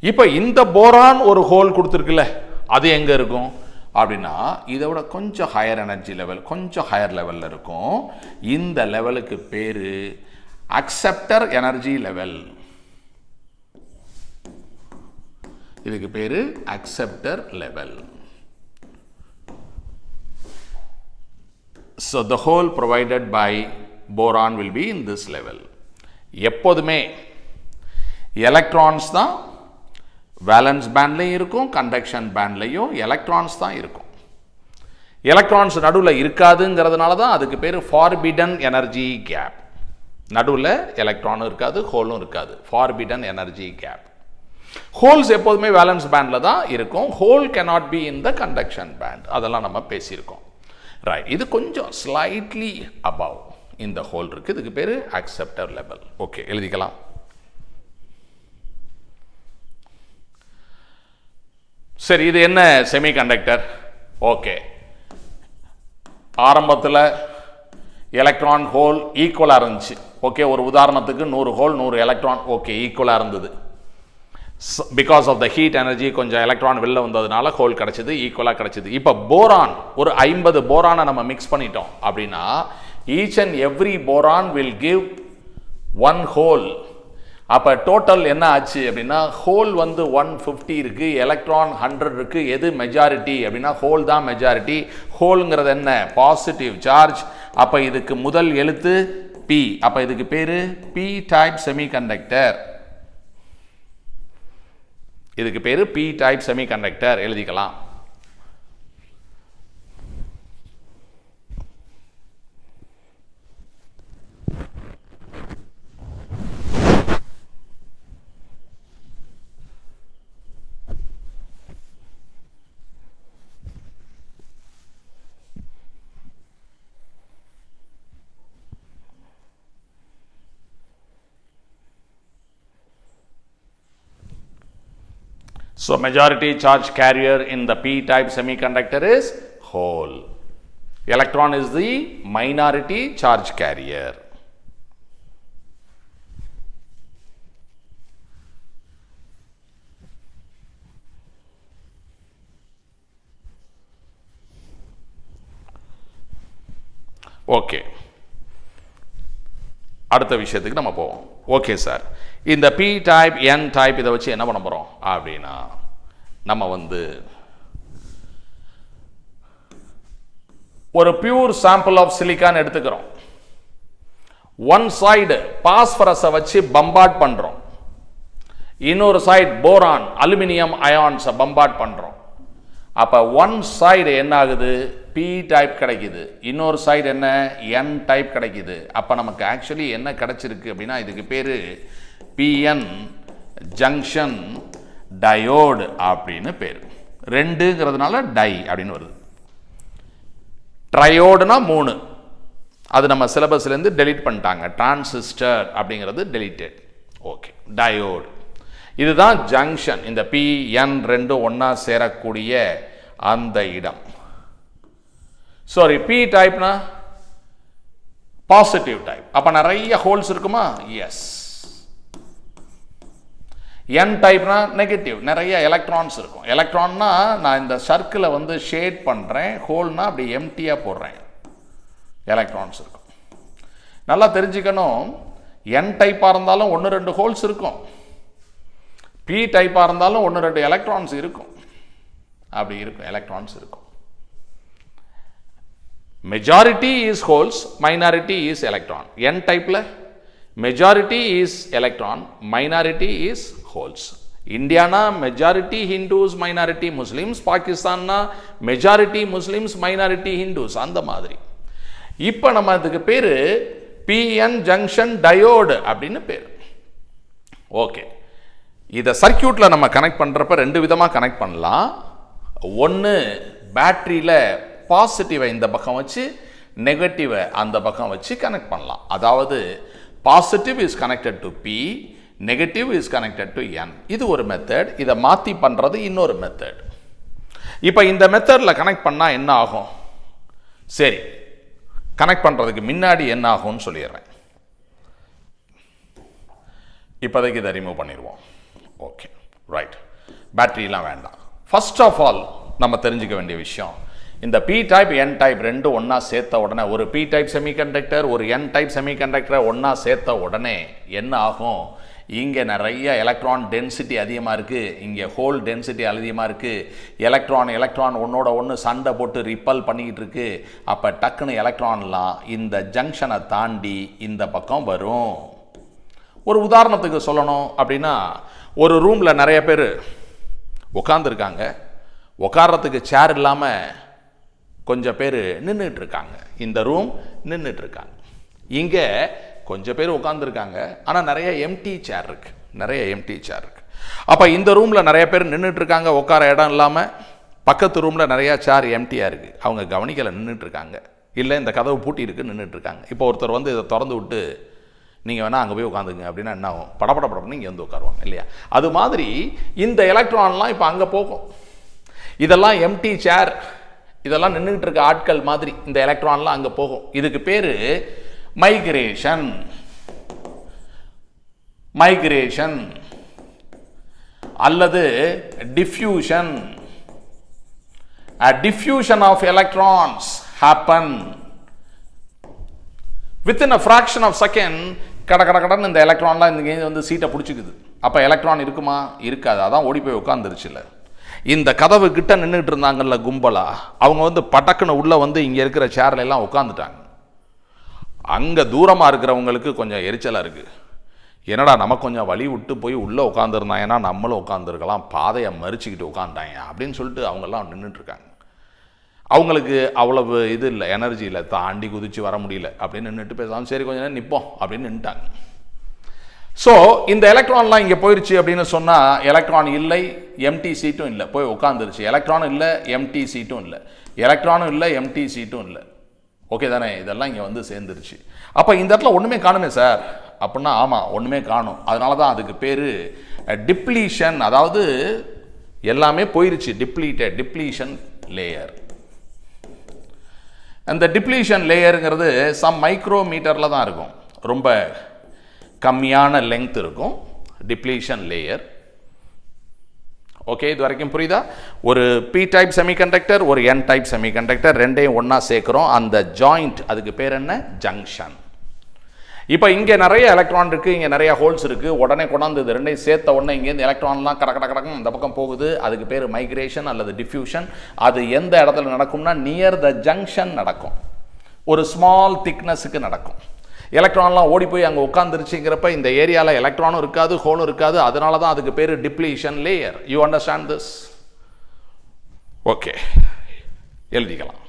இப்போ இந்த போரான் ஒரு ஹோல் கொடுத்துருக்குல்ல, அது எங்கே இருக்கும் அப்படின்னா இதை விட கொஞ்சம் ஹையர் எனர்ஜி லெவல், கொஞ்சம் ஹையர் லெவலில் இருக்கும். இந்த லெவலுக்கு பேர் அக்செப்டர் எனர்ஜி லெவல். இதுக்கு பேர் acceptor level. So the hole provided by boron will be in this level. எப்போதுமே எலக்ட்ரான்ஸ் தான் வேலன்ஸ் பேண்ட்லையும் இருக்கும், கண்டக்ஷன் பேண்ட்லையும் எலக்ட்ரான்ஸ் தான் இருக்கும். எலக்ட்ரான்ஸ் நடுவில் இருக்காதுங்கிறதுனால தான் அதுக்கு பேர் ஃபார்பிடன் எனர்ஜி கேப். நடுவில் எலக்ட்ரானும் இருக்காது, ஹோலும் இருக்காது, ஃபார்பிடன் எனர்ஜி கேப். ஹோல்ஸ் எப்போதுமே வேலன்ஸ் பேண்டில் தான் இருக்கும். Hole cannot be in the conduction band, அதெல்லாம் நம்ம பேசியிருக்கோம். ரைட், இது கொஞ்சம் ஸ்லைட்லி அபவ் இந்த ஹோல் இருக்கு, இதுக்கு பேர் அக்செப்டர் லெவல். ஓகே, எழுதிக்கலாம். சரி, இது என்ன செமிகண்டக்டர்? ஓகே, ஆரம்பத்தில் எலக்ட்ரான் ஹோல் ஈக்குவலாக இருந்துச்சு. ஓகே, ஒரு உதாரணத்துக்கு 100 ஹோல் 100 எலக்ட்ரான், ஓகே ஈக்குவலாக இருந்தது. Because of the heat energy கொஞ்சம் எலக்ட்ரான் வெளில வந்ததுனால ஹோல் கிடச்சிது, ஈக்குவலாக கிடச்சிது. இப்போ போரான் ஒரு 50 போரானை நம்ம மிக்ஸ் பண்ணிட்டோம் அப்படின்னா each and every boron will give 1 whole. அப்போ டோட்டல் என்ன ஆச்சு அப்படின்னா ஹோல் வந்து 150 இருக்குது, எலக்ட்ரான் 100 இருக்குது. எது மெஜாரிட்டி அப்படின்னா ஹோல் தான் மெஜாரிட்டி. ஹோலுங்கிறது என்ன? Positive charge. அப்போ இதுக்கு முதல் எழுத்து பி. அப்போ இதுக்கு பேர் பி டைப் செமிகண்டக்டர். இதுக்கு பேர் பி டைப் செமிகண்டக்டர் எழுதிக்கலாம். So majority charge carrier in the p-type semiconductor is hole. Electron is the minority charge carrier. Okay. அடுத்த விஷயத்துக்கு நம்ம போவோம். ஓகே சார், இந்த பி டைப் என் டைப் இதை வச்சு என்ன பண்ண போகிறோம் அப்படின்னா நம்ம வந்து ஒரு பியூர் சாம்பிள் ஆஃப் சிலிக்கான் எடுத்துக்கிறோம். ஒன் சைடு பாஸ்பரஸை வச்சு பம்பார்ட் பண்ணுறோம், இன்னொரு சைடு போரான் அலுமினியம் அயான்ஸை பம்பார்ட் பண்ணுறோம். அப்போ ஒன் சைடு என்ன ஆகுது? பி டைப் கிடைக்குது, இன்னொரு சைடு என்ன? என் டைப் கிடைக்குது. அப்போ நமக்கு ஆக்சுவலி என்ன கிடைச்சிருக்கு அப்படின்னா இதுக்கு பேர் பிஎன் ஜங்ஷன் டயோடு அப்படின்னு பேர். ரெண்டுங்கிறதுனால டை அப்படின்னு வருது. ட்ரையோடுனா 3, அது நம்ம சிலபஸ்லேருந்து டெலீட் பண்ணிட்டாங்க. டிரான்சிஸ்டர் அப்படிங்கிறது டெலிட்டட். ஓகே, டயோடு இதுதான் ஜங்ஷன். இந்த பிஎன் ரெண்டும் ஒன்றா சேரக்கூடிய அந்த இடம். சாரி, பி டைப்னா பாசிட்டிவ் டைப். அப்போ நிறைய ஹோல்ஸ் இருக்குமா? எஸ். என் டைப்னா நெகட்டிவ், நிறைய எலக்ட்ரான்ஸ் இருக்கும். எலக்ட்ரான்னா நான் இந்த சர்க்கிளை வந்து ஷேட் பண்ணுறேன், ஹோல்னா அப்படி எம்டியாக போடுறேன், எலக்ட்ரான்ஸ் இருக்கும். நல்லா தெரிஞ்சுக்கணும், என் டைப்பாக இருந்தாலும் 1-2 ஹோல்ஸ் இருக்கும், பி டைப்பாக இருந்தாலும் 1-2 எலக்ட்ரான்ஸ் இருக்கும். அப்படி இருக்கும், எலக்ட்ரான்ஸ் இருக்கும். Majority is holes, minority is electron. N டைப்பில் majority is electron, minority is holes. இந்தியானா மெஜாரிட்டி ஹிந்துஸ், மைனாரிட்டி முஸ்லிம்ஸ். பாகிஸ்தான்னா மெஜாரிட்டி முஸ்லிம்ஸ், மைனாரிட்டி ஹிந்துஸ். அந்த மாதிரி. இப்போ நம்ம அதுக்கு பேர் பிஎன் ஜங்ஷன் டயோடு அப்படின்னு பேர். ஓகே, இதை சர்க்கியூட்டில் நம்ம கனெக்ட் பண்ணுறப்ப 2 விதமாக கனெக்ட் பண்ணலாம். ஒன்று, பேட்டரியில் பாசிட்டிவை இந்த பக்கம் வச்சு நெகட்டிவை அந்த பக்கம் வச்சு கனெக்ட் பண்ணலாம். அதாவது positive is connected to P, negative is connected to N. இது ஒரு மெத்தட். இதை மாற்றி பண்ணுறது இன்னொரு மெத்தட். இப்போ இந்த மெத்தடில் கனெக்ட் பண்ணால் என்ன ஆகும்? சரி, கனெக்ட் பண்ணுறதுக்கு முன்னாடி என்ன ஆகும்னு சொல்லிடுறேன். இப்போதைக்கு இதை ரிமூவ் பண்ணிடுவோம். Okay, right. பேட்டரிலாம் வேண்டாம். ஃபர்ஸ்ட் ஆஃப் ஆல் நம்ம தெரிஞ்சுக்க வேண்டிய விஷயம், இந்த பி டைப் என் டைப் ரெண்டும் ஒன்றா சேர்த்த உடனே, ஒரு பி டைப் செமிகண்டக்டர் ஒரு என் டைப் செமிகண்டக்டரை ஒன்றா சேர்த்த உடனே என்ன ஆகும்? இங்கே நிறைய எலக்ட்ரான் டென்சிட்டி அதிகமாக இருக்குது, இங்கே ஹோல் டென்சிட்டி அதிகமாக இருக்குது. எலக்ட்ரான் ஒன்றோட ஒன்று சண்டை போட்டு ரிப்பல் பண்ணிக்கிட்டு இருக்கு. அப்போ டக்குன்னு எலக்ட்ரான்லாம் இந்த ஜங்ஷனை தாண்டி இந்த பக்கம் வரும். ஒரு உதாரணத்துக்கு சொல்லணும் அப்படின்னா, ஒரு ரூமில் நிறைய பேர் உட்காந்துருக்காங்க, உட்கார்றதுக்கு சேர் இல்லாமல் கொஞ்சம் பேர் நின்றுட்டு இருக்காங்க. இந்த ரூம் நின்றுட்டு இருக்காங்க. இங்கே கொஞ்சம் பேர் உட்காந்துருக்காங்க, ஆனால் நிறைய எம்டி சேர் இருக்கு, நிறைய எம்டி சேர் இருக்கு. அப்போ இந்த ரூமில் நிறைய பேர் நின்றுட்டு இருக்காங்க, உட்கார இடம் இல்லாமல். பக்கத்து ரூமில் நிறையா சேர் எம்டியாக இருக்குது, அவங்க கவனிக்கலை, நின்றுட்டு இருக்காங்க. இல்லை இந்த கதவு பூட்டி இருக்கு, நின்றுட்டு இருக்காங்க. இப்போ ஒருத்தர் வந்து இதை திறந்து விட்டு நீங்கள் வேணால் அங்கே போய் உட்காந்துங்க அப்படின்னா என்ன ஆகும்? படப்படப்படன்னு இங்கே வந்து உட்காருவாங்க இல்லையா? அது மாதிரி இந்த எலக்ட்ரான்லாம் இப்போ அங்கே போகும். இதெல்லாம் எம்டி சேர், இதெல்லாம் நின்றுட்டு இருக்க ஆட்கள் மாதிரி இந்த எலக்ட்ரான்லாம் அங்கே போகும். இதுக்கு பேர் மைக்ரேஷன். மைக்ரேஷன் அல்லது diffusion. A diffusion of electrons happen within a fraction of second. கடன்னு இந்த எலக்ட்ரான்லாம் இந்த வந்து சீட்டை பிடிச்சிக்குது. அப்போ எலக்ட்ரான் இருக்குமா? இருக்காது. அதான் ஓடி போய் உட்காந்துருச்சுல. இந்த கதவு கிட்ட நின்றுட்டு இருந்தாங்கல்ல கும்பலா, அவங்க வந்து பட்டக்குன்னு உள்ளே வந்து இங்கே இருக்கிற சேர்ல எல்லாம் உட்காந்துட்டாங்க. அங்கே தூரமாக இருக்கிறவங்களுக்கு கொஞ்சம் எரிச்சலாக இருக்குது. என்னடா நமக்கு கொஞ்சம் வழி விட்டு போய் உள்ளே உட்காந்துருந்தாங்கன்னா நம்மளும் உட்காந்துருக்கலாம், பாதையை மறிச்சிக்கிட்டு உட்காந்துட்டாங்க அப்படின்னு சொல்லிட்டு அவங்கெல்லாம் நின்றுட்டுருக்காங்க. அவங்களுக்கு அவ்வளவு இது இல்லை, எனர்ஜி இல்லை, தாண்டி குதித்து வர முடியல அப்படின்னு நின்றுட்டு பேசாமல் சரி கொஞ்சம் நேரம் நிற்போம் அப்படின்னு நின்றுட்டாங்க. ஸோ இந்த எலக்ட்ரான்லாம் இங்கே போயிடுச்சு அப்படின்னு சொன்னால் எலக்ட்ரான் இல்லை, எம்டி சீட்டும் இல்லை, போய் உட்காந்துருச்சு. எலக்ட்ரானும் இல்லை, எம்டி சீட்டும் இல்லை, எலக்ட்ரானும் இல்லை, எம்டி சீட்டும் இல்லை. ஓகே தானே? இதெல்லாம் இங்கே வந்து சேர்ந்துருச்சு. அப்போ இந்த இடத்துல ஒன்றுமே காணுமே சார் அப்படின்னா, ஆமாம் ஒன்றுமே காணும். அதனால தான் அதுக்கு பேர் டிப்ளீஷன். அதாவது எல்லாமே போயிருச்சு, டிப்ளீஷன் லேயர். அந்த டிப்ளீஷன் லேயருங்கிறது சம் மைக்ரோமீட்டரில் தான் இருக்கும், ரொம்ப கம்மியான லெங்த் இருக்கும் டிப்ளீஷன் லேயர். ஓகே, இது வரைக்கும் புரியுதா? ஒரு பி டைப் செமிகண்டக்டர், ஒரு என் டைப் செமிகண்டக்டர், ரெண்டையும் ஒன்றா சேர்க்குறோம். அந்த ஜாயிண்ட் அதுக்கு பேர் என்ன? ஜங்ஷன். இப்போ இங்கே நிறைய எலக்ட்ரான் இருக்குது, இங்கே நிறைய ஹோல்ஸ் இருக்குது. உடனே கொண்டாந்து இது ரெண்டையும் சேர்த்த உடனே இங்கேருந்து எலக்ட்ரான்லாம் கடக்கும் இந்த பக்கம் போகுது. அதுக்கு பேர் மைக்ரேஷன் அல்லது டிஃப்யூஷன். அது எந்த இடத்துல நடக்கும்னா நியர் த ஜங்ஷன் நடக்கும், ஒரு ஸ்மால் திக்னஸுக்கு நடக்கும். எலக்ட்ரான்லாம் ஓடி போய் அங்கே உட்காந்துருச்சுங்கிறப்ப இந்த ஏரியாவில் எலக்ட்ரானும் இருக்காது, ஹோலும் இருக்காது. அதனால தான் அதுக்கு பேர் depletion layer. You understand this? Okay, எழுதிக்கலாம்.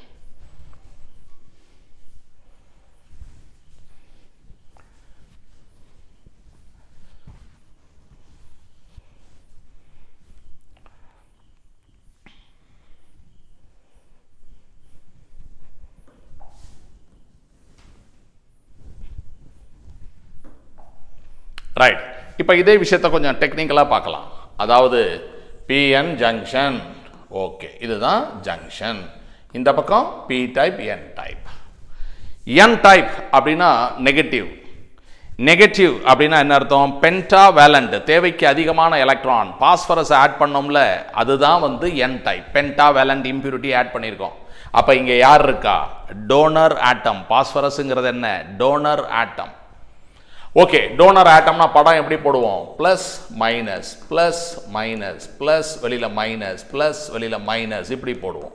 ரைட். இப்போ இதே விஷயத்தை கொஞ்சம் டெக்னிக்கலாக பார்க்கலாம். அதாவது பிஎன் ஜங்ஷன். ஓகே, இதுதான் ஜங்ஷன். இந்த பக்கம் P type, N type. N type அப்படின்னா நெகட்டிவ். நெகட்டிவ் அப்படின்னா என்ன அர்த்தம்? பென்டா வேலண்ட், தேவைக்கு அதிகமான எலக்ட்ரான். பாஸ்பரஸ் ஆட் பண்ணோம்ல, அதுதான் வந்து என் டைப். பென்டா வேலண்ட் இம்பியூரிட்டி ஆட் பண்ணியிருக்கோம். அப்போ இங்கே யார் இருக்கா? டோனர் ஆட்டம். பாஸ்பரஸுங்கிறது என்ன? டோனர் ஆட்டம். ஓகே, டோனர் ஆட்டம்னா படம் எப்படி போடுவோம்? Plus minus plus minus plus வெளியில் மைனஸ் பிளஸ் வெளியில் மைனஸ் இப்படி போடுவோம்.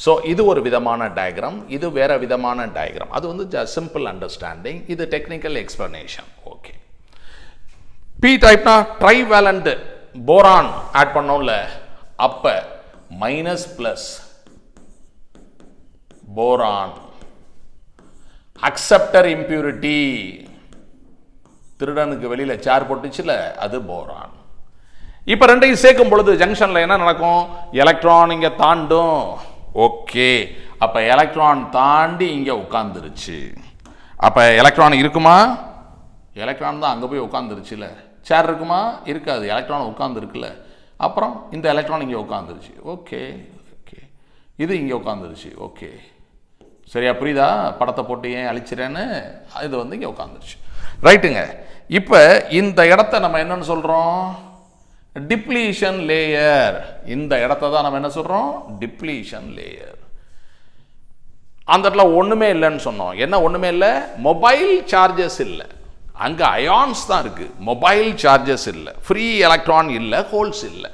ஸோ இது ஒரு விதமான டயக்ராம், இது வேற விதமான டயக்ராம். அது வந்து சிம்பிள் அண்டர்ஸ்டாண்டிங், இது டெக்னிக்கல் எக்ஸ்பிளனேஷன். ஓகே, பி டைப்னா ட்ரைவேலண்ட் போரான் ஆட் பண்ணோம்ல, அப்போ minus plus boron. Acceptor impurity, திருடனுக்கு வெளியில் சேர் போட்டுச்சுல, அது போரான். இப்போ ரெண்டையும் சேர்க்கும் பொழுது ஜங்ஷனில் என்ன நடக்கும்? எலக்ட்ரான் இங்கே தாண்டும். ஓகே, அப்போ எலக்ட்ரான் தாண்டி இங்கே உட்காந்துருச்சு. அப்போ எலக்ட்ரான் இருக்குமா? எலக்ட்ரான் தான் அங்கே போய் உட்காந்துருச்சுல. சேர் இருக்குமா? இருக்காது, எலக்ட்ரான் உட்காந்துருக்குல்ல. அப்புறம் இந்த எலக்ட்ரான் இங்கே உட்காந்துருச்சு. ஓகே ஓகே, இது இங்கே உட்காந்துருச்சு. ஓகே, சரியா புரியுதா? படத்தை போட்டு ஏன் அழிச்சிறேன்னு, இது வந்து இங்கே உட்காந்துருச்சு. ரைட்டுங்க. இப்போ இந்த இடத்த நம்ம என்னன்னு சொல்கிறோம்? Depletion layer. இந்த இடத்த தான் நம்ம என்ன சொல்கிறோம்? Depletion layer. அந்த இடத்துல ஒன்றுமே இல்லைன்னு சொன்னோம். என்ன ஒன்றுமே இல்லை? மொபைல் சார்ஜஸ் இல்லை, அங்கே அயான்ஸ் தான் இருக்குது, மொபைல் சார்ஜஸ் இல்லை, ஃப்ரீ எலக்ட்ரான் இல்லை, ஹோல்ஸ் இல்லை.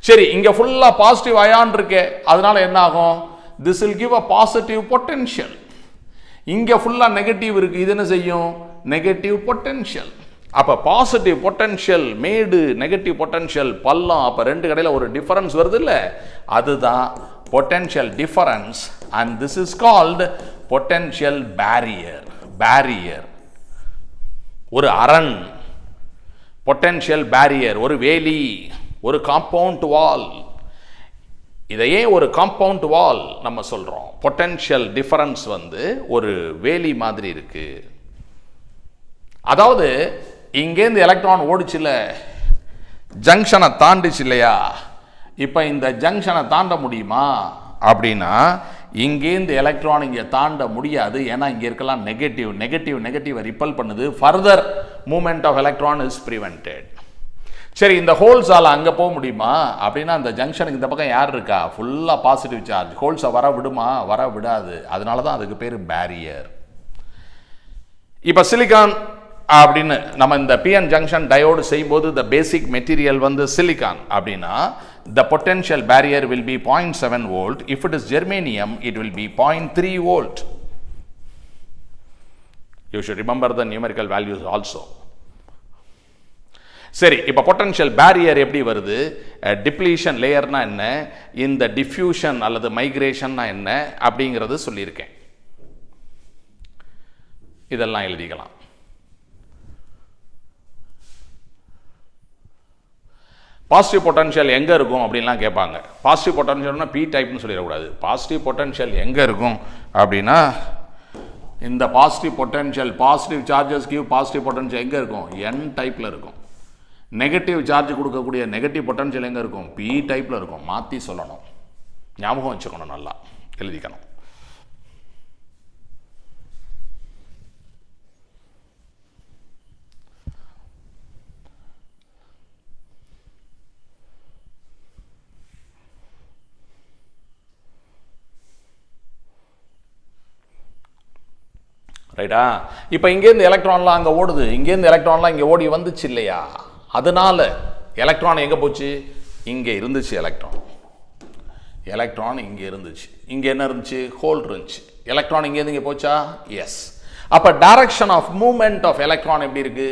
சரி, இங்கே ஃபுல்லாக பாசிட்டிவ் அயான் இருக்கே, அதனால என்ன ஆகும்? This will give a positive potential. இங்கே ஃபுல்லாக நெகட்டிவ் இருக்குது, இது என்ன செய்யும்? Negative potential. அப்போ பாசிட்டிவ் பொட்டென்ஷியல் மேடு, நெகட்டிவ் பொட்டென்ஷியல் பள்ளம். அப்போ ரெண்டு கடையில் ஒரு டிஃபரன்ஸ் வருது இல்லை, அதுதான் potential difference. And this is called potential barrier. Barrier ஒரு அரண், பொட்டென்ஷியல் பேரியர் ஒரு வேலி, ஒரு காம்பவுண்ட் வால். இதையே ஒரு காம்பவுண்ட் வால் நம்ம சொல்கிறோம். பொட்டென்ஷியல் டிஃபரன்ஸ் வந்து ஒரு வேலி மாதிரி இருக்கு. அதாவது இங்கேருந்து எலக்ட்ரான் ஓடிச்சுல, ஜங்ஷனை தாண்டிச்சு இல்லையா? இப்போ இந்த ஜங்ஷனை தாண்ட முடியுமா அப்படின்னா, இங்கேருந்து எலக்ட்ரான் இங்கே தாண்ட முடியாது. ஏன்னா இங்கே இருக்கலாம் நெகட்டிவ், நெகட்டிவ் நெகட்டிவை ரிப்பல் பண்ணுது. Further movement of electron is prevented. சரி, இந்த ஹோல்ஸால் அங்கே போக முடியுமா அப்படின்னா, அந்த ஜங்ஷனுக்கு இந்த பக்கம் யார் இருக்கா? ஃபுல்லாக பாசிட்டிவ் சார்ஜ். ஹோல்ஸை வர விடுமா? வர விடாது. அதனால தான் அதுக்கு பேர் பேரியர். இப்போ சிலிக்கான் அப்படின்னு நம்ம இந்த பிஎன் ஜங்ஷன் டயோடு செய்யும்போது the basic material வந்து சிலிக்கான் அப்படின்னா the potential barrier will be 0.7 volt. If it is germanium, it will be 0.3 volt. You should remember the numerical values also. சரி, இப்போ பொட்டன்ஷியல் பேரியர் எப்படி வருது, டிப்ளீஷன் லேயர்னா என்ன, இந்த diffusion அல்லது மைக்ரேஷன்னா என்ன அப்படிங்கிறது சொல்லியிருக்கேன். இதெல்லாம் எழுதிக்கலாம். பாசிட்டிவ் பொட்டன்ஷியல் எங்கே இருக்கும் அப்படின்லாம் கேட்பாங்க. பாசிட்டிவ் பொட்டன்ஷியல்னா பி டைப்னு சொல்லிடக்கூடாது. பாசிட்டிவ் பொட்டன்ஷியல் எங்கே இருக்கும் அப்படின்னா இந்த positive potential, positive charges give positive potential எங்கே இருக்கும், என் டைப்பில் இருக்கும். நெகட்டிவ் சார்ஜ் கொடுக்கக்கூடிய நெகட்டிவ் பொட்டன்ஷியல் எங்கே இருக்கும், பி டைப்பில் இருக்கும். மாற்றி சொல்லணும், ஞாபகம் வச்சுக்கணும், நல்லா எழுதிக்கணும். ரைட்டா? இப்போ இங்கேருந்து எலக்ட்ரான்லாம் அங்கே ஓடுது, இங்கேருந்து எலக்ட்ரான்லாம் இங்கே ஓடி வந்துச்சு இல்லையா? அதனால எலக்ட்ரான் எங்கே போச்சு, இங்கே இருந்துச்சு எலக்ட்ரான். எலக்ட்ரான் இங்கே இருந்துச்சு, இங்கே என்ன இருந்துச்சு, ஹோல் இருந்துச்சு. எலக்ட்ரான் இங்கேருந்து இங்கே போச்சா? எஸ். அப்போ direction of moment of electron எப்படி இருக்கு,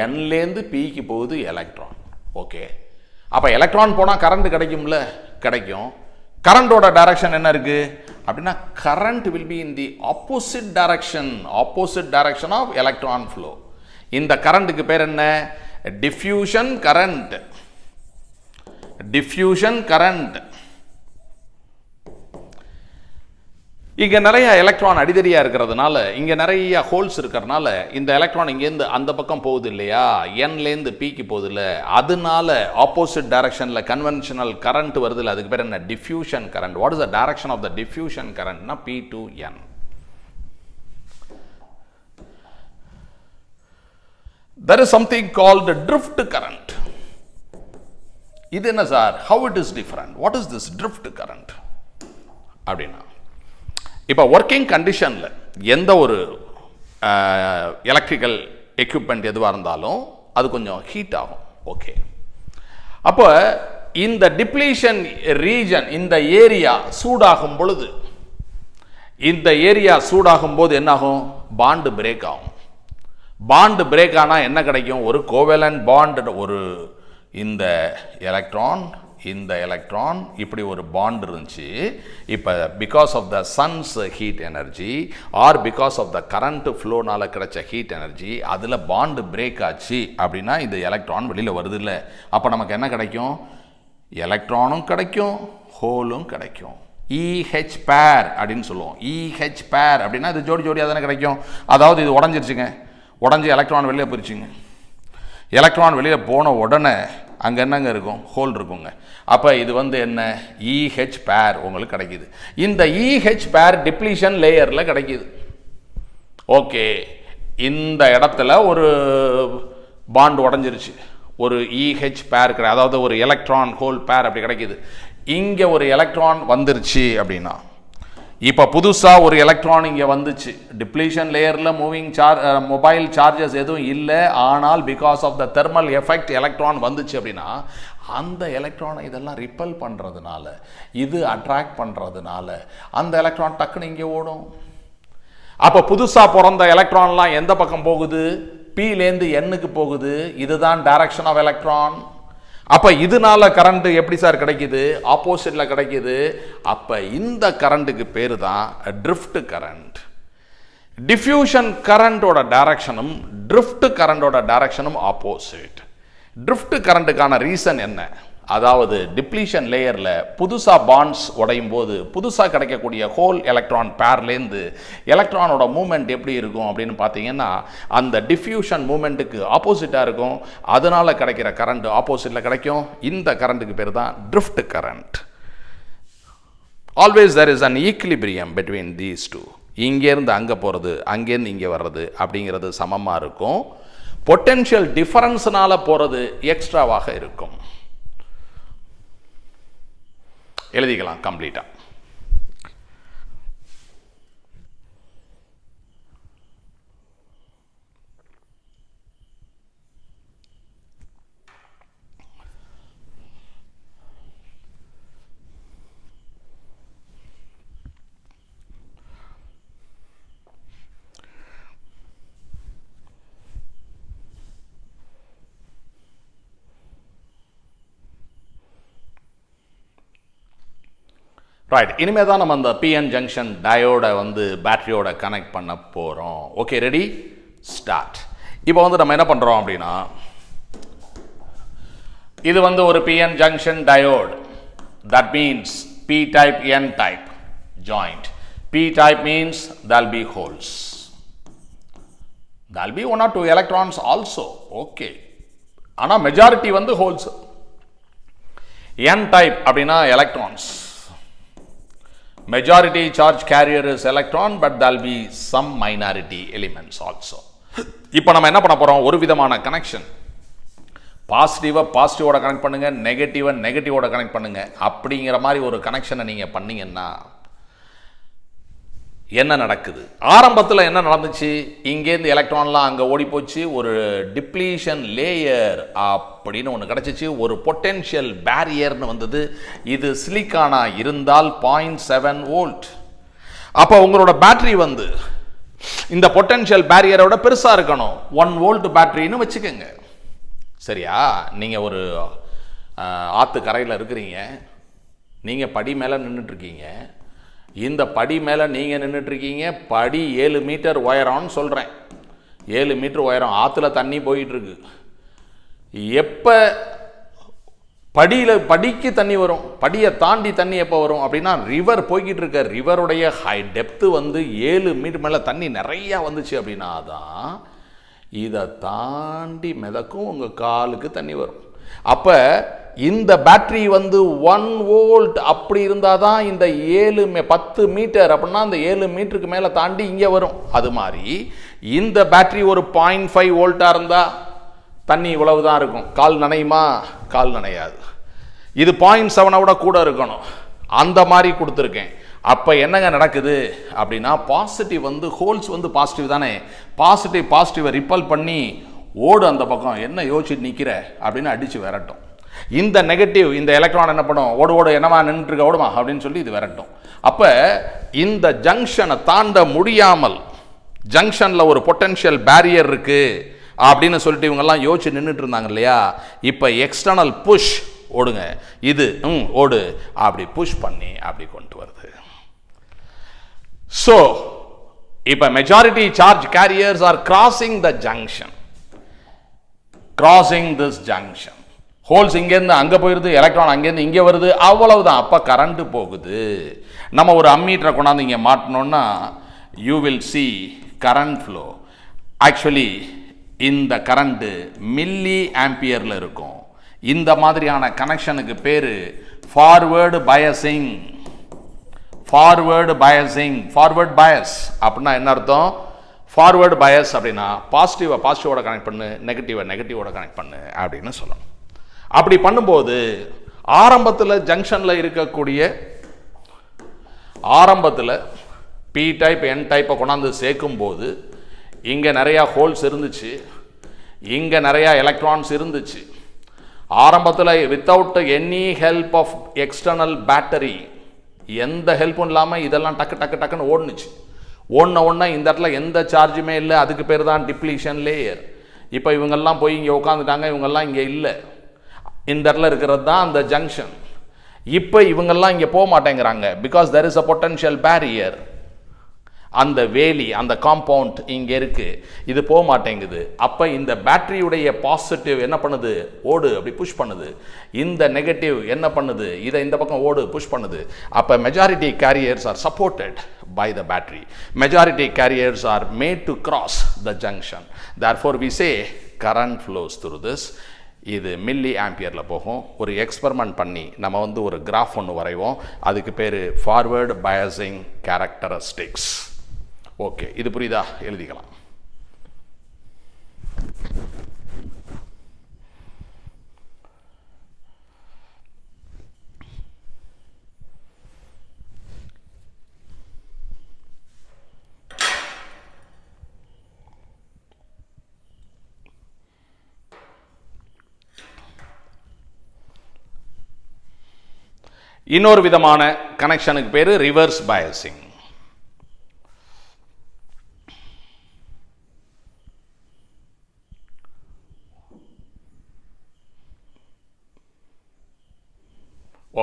என்லேருந்து பிக்கு போகுது எலக்ட்ரான். ஓகே, அப்போ எலக்ட்ரான் போனால் கரண்ட் கிடைக்கும்ல, கிடைக்கும். கரண்டோட டைரக்ஷன் என்ன இருக்கு அப்படின்னா current will be in the opposite direction of electron flow. இந்த கரண்ட்டுக்கு பேர் என்ன, டிஃப்யூஷன் கரண்ட். Diffusion current. இங்க நிறைய எலக்ட்ரான் அடிதடியா இருக்கிறதுனால, இங்க நிறைய ஹோல்ஸ் இருக்கிறதுனால இந்த எலக்ட்ரான் இங்கேருந்து அந்த பக்கம் போகுது இல்லையா, என்லேருந்து பிக்கு போகுது இல்லை, அதனால ஆப்போசிட் டைரக்ஷன்ல கன்வென்ஷனல் கரண்ட் வருது இல்லை, அதுக்கு பேர் என்ன, diffusion current. What is the direction of the diffusion கரண்ட்னா P to N. There is something called drift current. இது என்ன sir, how it is different, what is this drift current அப்படின்னா, இப்போ ஒர்க்கிங் கண்டிஷனில் எந்த ஒரு எலக்ட்ரிக்கல் எக்யூப்மெண்ட் எதுவாக இருந்தாலும் அது கொஞ்சம் ஹீட் ஆகும். ஓகே, அப்போ இந்த டிப்ளீஷன் ரீஜன், இந்த ஏரியா சூடாகும் பொழுது, இந்த ஏரியா சூடாகும் போது என்னாகும், பாண்டு பிரேக் ஆகும். பாண்டு பிரேக் ஆனால் என்ன கிடைக்கும், ஒரு கோவேலன்ட் பாண்ட், ஒரு இந்த எலக்ட்ரான் இப்படி ஒரு பாண்ட் இருந்துச்சு. இப்போ because of the sun's heat energy or because of the current ஃப்ளோனால கிடைச்ச ஹீட் எனர்ஜி, அதில் பாண்டு பிரேக் ஆச்சு அப்படின்னா இந்த எலக்ட்ரான் வெளியில் வருது இல்லை. அப்போ நமக்கு என்ன கிடைக்கும், எலக்ட்ரானும் கிடைக்கும், ஹோலும் கிடைக்கும். EH பேர் அப்படின்னு சொல்லுவோம். EH பேர் அப்படின்னா இது ஜோடி ஜோடியாக தானே கிடைக்கும். அதாவது இது உடஞ்சிருச்சுங்க, உடஞ்சி எலக்ட்ரான் வெளியே போயிடுச்சுங்க. எலக்ட்ரான் வெளியில் போன உடனே அங்கே என்னங்க இருக்கும், ஹோல் இருக்குங்க. அப்போ இது வந்து என்ன, EH பேர் உங்களுக்கு கிடைக்குது. இந்த EH பேர் டிப்ளீஷன் லேயரில் கிடைக்குது. ஓகே, இந்த இடத்துல ஒரு பாண்ட் உடஞ்சிருச்சு, ஒரு EH பேர் கிடையாது, அதாவது ஒரு எலக்ட்ரான் ஹோல் பேர் அப்படி கிடைக்குது. இங்கே ஒரு எலக்ட்ரான் வந்துருச்சு அப்படின்னா, இப்போ புதுசாக ஒரு எலக்ட்ரான் இங்கே வந்துச்சு. டிப்ளீஷன் லேயரில் மூவிங் மொபைல் சார்ஜஸ் எதுவும் இல்லை, ஆனால் because of the thermal effect electron வந்துச்சு அப்படின்னா, அந்த எலக்ட்ரானை இதெல்லாம் ரிப்பல் பண்ணுறதுனால, இது அட்ராக்ட் பண்ணுறதுனால அந்த எலக்ட்ரான் டக்குன்னு இங்கே ஓடும். அப்போ புதுசாக பிறந்த எலக்ட்ரான்லாம் எந்த பக்கம் போகுது, பிலேருந்து எண்ணுக்கு போகுது. இதுதான் டைரக்ஷன் ஆஃப் எலக்ட்ரான். அப்போ இதனால கரண்ட் எப்படி சார் கிடைக்குது, ஆப்போசிட்டில் கிடைக்குது. அப்போ இந்த கரண்ட்டுக்கு பேர் தான் ட்ரிஃப்ட் கரண்ட். டிஃப்யூஷன் கரண்டோட டைரக்ஷனும் ட்ரிஃப்ட் கரண்டோட டைரக்ஷனும் ஆப்போசிட். ட்ரிஃப்ட் கரண்ட்டுக்கான ரீசன் என்ன, அதாவது டிப்ளீஷன் லேயரில் புதுசாக பாண்ட்ஸ் உடையும் போது புதுசாக கிடைக்கக்கூடிய ஹோல் எலக்ட்ரான் பேர்லேருந்து எலக்ட்ரானோட மூமெண்ட் எப்படி இருக்கும் அப்படின்னு பார்த்தீங்கன்னா, அந்த டிஃப்யூஷன் மூமெண்ட்டுக்கு ஆப்போசிட்டாக இருக்கும். அதனால் கிடைக்கிற கரண்ட் ஆப்போசிட்டில் கிடைக்கும். இந்த கரண்ட்டுக்கு பேர் தான் drift current. Always there is an equilibrium between these two. இங்கேருந்து அங்கே போகிறது, அங்கேருந்து இங்கே வர்றது அப்படிங்கிறது சமமாக இருக்கும். பொட்டென்ஷியல் டிஃபரன்ஸ்னால போகிறது எக்ஸ்ட்ராவாக இருக்கும். எழுதிக்கலாம் கம்ப்ளீட்டா. ரைட், இனிமேல் தான் நம்ம அந்த பிஎன் ஜங்ஷன் டயோட வந்து பேட்டரியோட கனெக்ட் பண்ண போகிறோம். Okay, ready, start. இப்போ வந்து நம்ம என்ன பண்ணுறோம் அப்படின்னா, இது வந்து ஒரு PN junction diode. That means P type N type joint. P type means there'll be holes. there'll be 1 or 2 electrons also. Okay, ஆனால் மெஜாரிட்டி வந்து ஹோல்ஸ். என் டைப் அப்படின்னா electrons. Majority charge carrier is electron, but there'll be some minority elements also. இப்போ நம்ம என்ன பண்ண போறோம், ஒரு விதமான கனெக்ஷன். பாசிட்டிவை பாசிட்டிவோட கனெக்ட் பண்ணுங்க, நெகட்டிவை நெகட்டிவோட கனெக்ட் பண்ணுங்க. அப்படிங்கிற மாதிரி ஒரு கனெக்ஷனை நீங்க பண்ணீங்கன்னா என்ன நடக்குது? ஆரம்பத்தில் என்ன நடந்துச்சு, இங்கேருந்து எலக்ட்ரான்லாம் அங்கே ஓடி போச்சு, ஒரு டிப்ளீஷன் லேயர் அப்படின்னு ஒன்று கிடச்சிச்சு, ஒரு பொட்டென்ஷியல் பேரியர்னு வந்தது. இது சிலிக்கானா இருந்தால் 0.7 வோல்ட். அப்போ உங்களோட பேட்டரி வந்து இந்த பொட்டென்ஷியல் பேரியரோட பெருசாக இருக்கணும். 1 வோல்ட் பேட்டரின்னு வச்சுக்கோங்க. சரியா? நீங்கள் ஒரு ஆற்று கரையில் இருக்கிறீங்க, நீங்கள் படி மேலே நின்றுட்டுருக்கீங்க. இந்த படி மேலே நீங்கள் நின்றுட்டுருக்கீங்க. படி 7 மீட்டர் உயரம்னு சொல்கிறேன். 7 மீட்டர் உயரம், ஆற்றுல தண்ணி போயிட்டுருக்கு. எப்போ படிக்கு தண்ணி வரும், படியை தாண்டி தண்ணி எப்போ வரும் அப்படின்னா, ரிவர் போய்கிட்டு இருக்க ரிவருடைய ஹை டெப்த்து வந்து 7 மீட்டர் மேலே தண்ணி நிறையா வந்துச்சு அப்படின்னா தான் இதை தாண்டி மிதக்கும், உங்கள் காலுக்கு தண்ணி வரும். அப்போ இந்த பேட்டரி வந்து 1 வோல்ட் அப்படி இருந்தால் தான் இந்த 10 மீட்டர் அப்படின்னா அந்த 7 மீட்டருக்கு மேலே தாண்டி இங்கே வரும். அது மாதிரி இந்த பேட்டரி ஒரு 0.5 வோல்ட்டாக இருந்தால் தண்ணி இவ்வளவு தான் இருக்கும். கால் நனையுமா? கால் நனையாது. இது 0.7 விட கூட இருக்கணும். அந்த மாதிரி கொடுத்துருக்கேன். அப்போ என்னங்க நடக்குது அப்படின்னா, பாசிட்டிவ் வந்து ஹோல்ஸ் வந்து பாசிட்டிவ் தானே, பாசிட்டிவை ரிப்பல் பண்ணி ஓடு அந்த பக்கம், என்ன யோசிச்சுட்டு நிற்கிற அப்படின்னு அடித்து விரட்டும். இந்த நெகட்டிவ், இந்த எலக்ட்ரான் என்ன பண்ணும், ஓடு என்னமா நின்றுருக்க ஓடுமா அப்படின்னு சொல்லி இது விரட்டும். அப்போ இந்த ஜங்ஷனை தாண்ட முடியாமல், ஜங்ஷனில் ஒரு பொட்டென்ஷியல் பேரியர் இருக்கு அப்படின்னு சொல்லிட்டு இவங்கெல்லாம் யோசிச்சு நின்றுட்டு இருந்தாங்க இல்லையா, இப்போ எக்ஸ்டர்னல் புஷ் ஓடுங்க, இது ஓடு அப்படி புஷ் பண்ணி அப்படி கொண்டு வருது. ஸோ இப்போ majority charge careers R crossing the junction. Crossing this junction, holes இங்கேருந்து அங்கே போயிடுது, எலக்ட்ரான் அங்கேருந்து இங்கே வருது, அவ்வளவுதான். அப்போ கரண்ட் போகுது. நம்ம ஒரு அம்மீட்டரை கொண்டாந்து இங்கே மாட்டினோன்னா you will see current flow. Actually இந்த கரண்ட்டு மில்லி ஆம்பியரில் இருக்கும். இந்த மாதிரியான கனெக்ஷனுக்கு பேர் forward biasing. Forward biasing, forward bias அப்படின்னா என்ன அர்த்தம்? ஃபார்வேர்டு பயஸ் அப்படின்னா பாசிட்டிவோட கனெக்ட் பண்ணு, நெகட்டிவோட கனெக்ட் பண்ணு அப்படின்னு சொல்லணும். அப்படி பண்ணும்போது ஆரம்பத்தில் ஜங்ஷனில் இருக்கக்கூடிய பி டைப் என் டைப்பை கொண்டாந்து சேர்க்கும் போது இங்கே நிறையா ஹோல்ஸ் இருந்துச்சு, இங்கே நிறையா எலக்ட்ரான்ஸ் இருந்துச்சு. ஆரம்பத்தில் without any help of external battery, எந்த ஹெல்ப்பும் இல்லாமல் இதெல்லாம் டக்குன்னு ஓடுனுச்சு. ஓடின இந்த இடத்துல எந்த சார்ஜுமே இல்லை, அதுக்கு பேர் தான் டிப்ளீஷன் லேயர். இப்போ இவங்கெல்லாம் போய் இங்கே உட்காந்துட்டாங்க, இவங்கெல்லாம் இங்கே இல்லை. இந்த இடத்துல இருக்கிறது தான் அந்த ஜங்ஷன். இப்போ இவங்கெல்லாம் இங்கே போக மாட்டேங்கிறாங்க, because there is a potential barrier. அந்த வேலி, அந்த காம்பவுண்ட் இங்கே இருக்கு, இது போக மாட்டேங்குது. அப்போ இந்த பேட்டரியுடைய பாசிட்டிவ் என்ன பண்ணுது, ஓடு அப்படி புஷ் பண்ணுது. இந்த நெகட்டிவ் என்ன பண்ணுது, இதை இந்த பக்கம் ஓடு புஷ் பண்ணுது. அப்போ majority carriers are supported by the battery. Majority carriers are made to cross the junction. Therefore we say current flows through this. இது மில்லி ஆம்பியரில் போகும். ஒரு எக்ஸ்பெரிமெண்ட் பண்ணி நம்ம வந்து ஒரு கிராஃப் ஒன்று வரைவோம். அதுக்கு பேர் ஃபார்வேர்டு பயசிங் கேரக்டரிஸ்டிக்ஸ். ஓகே, இது புரியுதா? எழுதிக்கலாம். இன்னொரு விதமான கனெக்ஷனுக்கு பேரு ரிவர்ஸ் பயசிங்.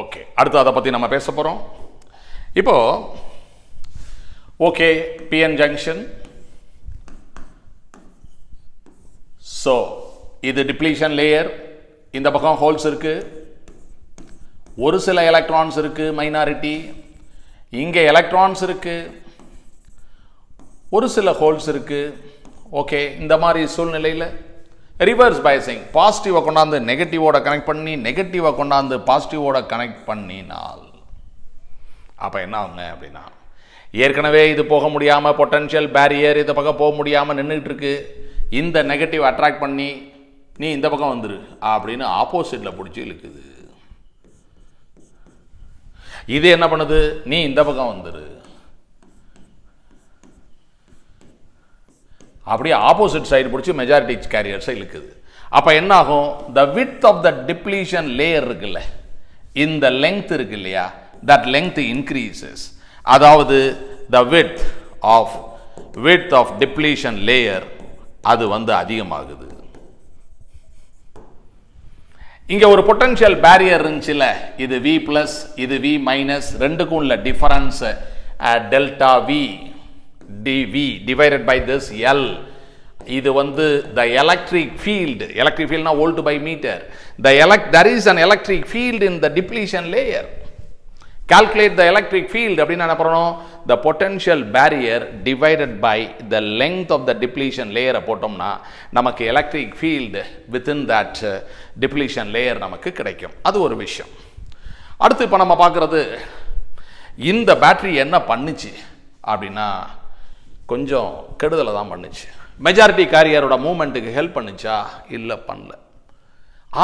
ஓகே, அடுத்து அதை பத்தி நம்ம பேச போறோம். இப்போ ஓகே, PN ஜங்ஷன். ஸோ இது டிப்ளீஷன் லேயர், இந்த பக்கம் ஹோல்ஸ் இருக்கு, ஒரு சில எலக்ட்ரான்ஸ் இருக்கு, மைனாரிட்டி. இங்கே எலக்ட்ரான்ஸ் இருக்கு, ஒரு சில ஹோல்ஸ் இருக்கு. ஓகே, இந்த மாதிரி சூழ்நிலையில் ரிவர்ஸ் பயசிங், பாசிட்டிவை கொண்டாந்து நெகட்டிவோட கனெக்ட் பண்ணி, நெகட்டிவை கொண்டாந்து பாசிட்டிவோட கனெக்ட் பண்ணினால் அப்போ என்ன ஆகுங்க அப்படின்னா, ஏற்கனவே இது போக முடியாமல் பொட்டன்ஷியல் பேரியர் இந்த பக்கம் போக முடியாமல் நின்றுட்டு இருக்கு. இந்த நெகட்டிவ் அட்ராக்ட் பண்ணி நீ இந்த பக்கம் வந்துரு அப்படின்னு ஆப்போசிட்டில் பிடிச்சி இழுக்குது. இது என்ன பண்ணுது, நீ இந்த பக்கம் வந்துரு அப்படியே ஆப்போசிட் சைடு பிடிச்சி மெஜாரிட்டி கேரியர்ஸை இழுக்குது. அப்போ என்ன ஆகும், the width of the depletion layer இருக்குல்ல, இந்த லெங்த் இருக்கு இல்லையா, தட் லெங்த் இன்க்ரீசஸ். அதாவது the width of depletion layer அது அதிகமாகுது. இங்க ஒரு பொட்டன்ஷியல் பேரியர் இருந்துச்சுல, இது V பிளஸ் இது V மைனஸ், ரெண்டுக்கும் உள்ள difference delta V dV divided by this L. இது the electric field na volt by meter. There is an electric field in the depletion layer. Calculate the electric field அப்படினா என்ன பண்ணனும், the potential barrier divided by the length of the depletion layer போட்டோம்னா நமக்கு electric field within that depletion layer நமக்கு கிடைக்கும். அது ஒரு விஷயம். அடுத்து இப்ப நம்ம பார்க்கிறது, இந்த பேட்டரி என்ன பண்ணுச்சு அப்படினா கொஞ்சம் கெடுதலை தான் பண்ணுச்சு. மெஜாரிட்டி கேரியரோட மூவ்மெண்ட்டுக்கு ஹெல்ப் பண்ணுச்சா, இல்லை பண்ணல.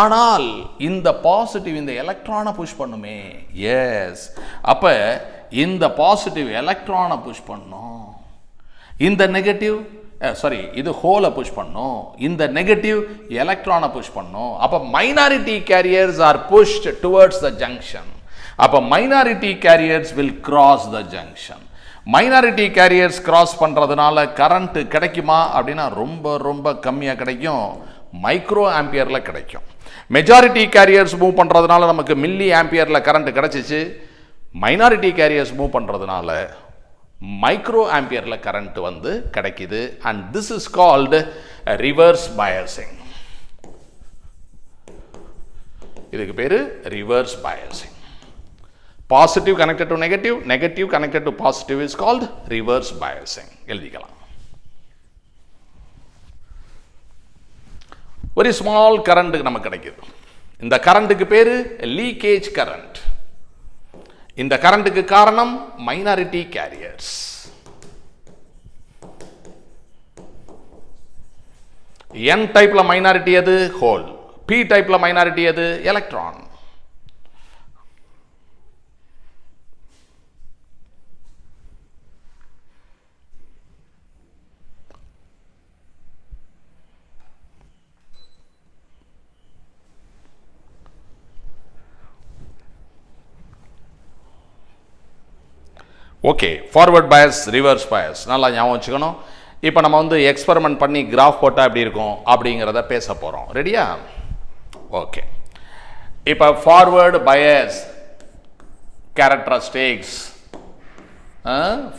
ஆனால் இந்த பாசிட்டிவ் இந்த எலக்ட்ரானை புஷ் பண்ணுமே, எஸ். அப்போ இந்த பாசிட்டிவ் எலக்ட்ரானை புஷ் பண்ணும், இந்த நெகட்டிவ் இது ஹோலை புஷ் பண்ணும், இந்த நெகட்டிவ் எலக்ட்ரானை புஷ் பண்ணும். அப்போ minority carriers are pushed towards the junction. அப்போ minority carriers will cross the junction. Minority carriers cross பண்ணுறதுனால கரண்ட் கிடைக்குமா அப்படின்னா ரொம்ப ரொம்ப கம்மியாக கிடைக்கும், மைக்ரோ ஆம்பியரில் கிடைக்கும். மெஜாரிட்டி கேரியர்ஸ் மூவ் பண்ணுறதுனால நமக்கு மில்லி ஆம்பியரில் கரண்ட் கிடைச்சிச்சு, மைனாரிட்டி கேரியர்ஸ் மூவ் பண்ணுறதுனால மைக்ரோ ஆம்பியரில் கரண்ட் கிடைக்குது. And this is called reverse biasing. இதுக்கு பேர் reverse biasing. Positive connected to negative, negative connected to positive is called reverse biasing. எழுதிக்கலாம். ஒரு ஸ்மால் கரண்ட் நமக்கு கிடைக்குது. இந்த கரண்ட்டுக்கு பேரு லீக்கேஜ் கரண்ட். இந்த கரண்ட்டுக்கு காரணம் மைனாரிட்டி கேரியர்ஸ். N டைப்ல மைனாரிட்டி எது, ஹோல். P டைப்ல மைனாரிட்டி எது, electron. Okay, forward Paes, reverse Paes நல்லா ஞாபகம் வச்சுக்கணும். இப்போ நம்ம எக்ஸ்பெரிமெண்ட் பண்ணி கிராஃப் போட்டால் எப்படி இருக்கும் அப்படிங்கிறத பேச போகிறோம். ரெடியா? ஓகே. இப்போ forward bias characteristics,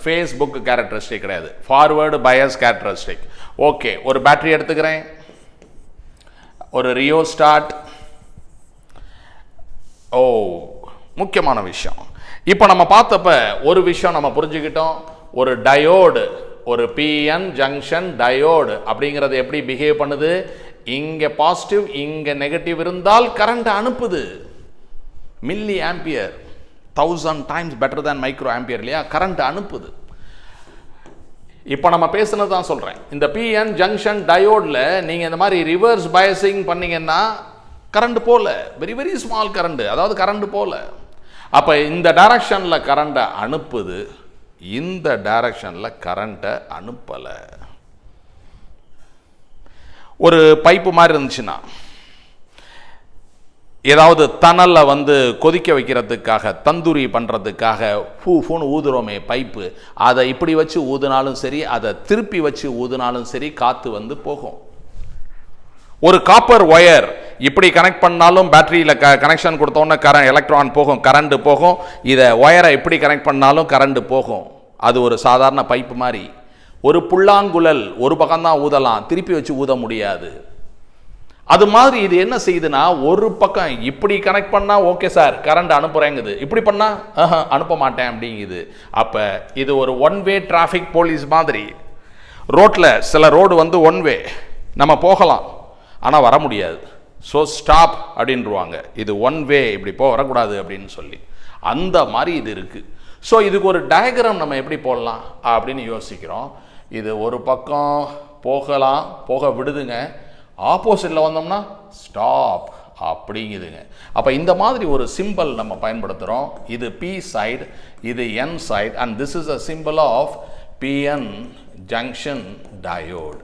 Facebook characteristic கிடையாது, ஃபார்வர்டு பயஸ் கேரக்டரிஸ்டிக். ஓகே, ஒரு பேட்டரி எடுத்துக்கிறேன், ஒரு ரியோஸ்டாட். ஓ, முக்கியமான விஷயம். இப்போ நம்ம பார்த்தப்ப ஒரு விஷயம் நம்ம புரிஞ்சுக்கிட்டோம், ஒரு டயோடு, ஒரு PN ஜங்ஷன் டயோடு அப்படிங்கிறது எப்படி பிஹேவ் பண்ணுது, இங்க பாசிட்டிவ் இங்க நெகட்டிவ் இருந்தால் கரண்ட் அனுப்புது. Milli ampere 1000 times better than micro ampere இல்லையா, கரண்ட் அனுப்புது. இப்போ நம்ம பேசுனது தான் சொல்றேன், இந்த PN ஜங்ஷன் டயோட்ல நீங்க இந்த மாதிரி ரிவர்ஸ் பயசிங் பண்ணீங்கன்னா கரண்ட் போல, வெரி வெரி ஸ்மால் கரண்ட், அதாவது கரண்ட் போல. அப்போ இந்த டைரக்ஷனில் கரண்ட்டை அனுப்புது, இந்த டைரக்ஷனில் கரண்ட்டை அனுப்பலை. ஒரு பைப்பு மாதிரி இருந்துச்சுன்னா, ஏதாவது தணலை கொதிக்க வைக்கிறதுக்காக, தந்தூரி பண்ணுறதுக்காக ஃபூன்னு ஊதுறோமே பைப்பு, அதை இப்படி வச்சு ஊதுனாலும் சரி, அதை திருப்பி வச்சு ஊதுனாலும் சரி, காற்று போகும். ஒரு காப்பர் ஒயர் இப்படி கனெக்ட் பண்ணாலும் பேட்டரியில் கனெக்ஷன் கொடுத்தோன்னே எலக்ட்ரான் போகும், கரண்ட் போகும். இதை ஒயரை எப்படி கனெக்ட் பண்ணாலும் கரண்ட் போகும். அது ஒரு சாதாரண பைப்பு மாதிரி. ஒரு புல்லாங்குழல் ஒரு பக்கம்தான் ஊதலாம், திருப்பி வச்சு ஊத முடியாது. அது மாதிரி இது என்ன செய்யுதுன்னா, ஒரு பக்கம் இப்படி கனெக்ட் பண்ணா ஓகே சார் கரண்ட் அனுப்புறேங்குது, இப்படி பண்ணா அனுப்ப மாட்டேன் அப்படிங்குது. அப்ப இது ஒரு ஒன் வே டிராஃபிக் போலீஸ் மாதிரி. ரோட்ல சில ரோடு வந்து ஒன் வே, நம்ம போகலாம் ஆனால் வர முடியாது. ஸோ ஸ்டாப் அப்படின்ருவாங்க. இது ஒன் வே, இப்படி வரக்கூடாது அப்படின்னு சொல்லி. அந்த மாதிரி இது இருக்கு. ஸோ இதுக்கு ஒரு டயக்ராம் நம்ம எப்படி போடலாம் அப்படின்னு யோசிக்கிறோம். இது ஒரு பக்கம் போகலாம், போக விடுதுங்க. ஆப்போசிட்டில் வந்தோம்னா ஸ்டாப் அப்படிங்குதுங்க. அப்போ இந்த மாதிரி ஒரு சிம்பிள் நம்ம பயன்படுத்துகிறோம். இது பி சைடு, இது N side, and this is a simple of PN junction diode.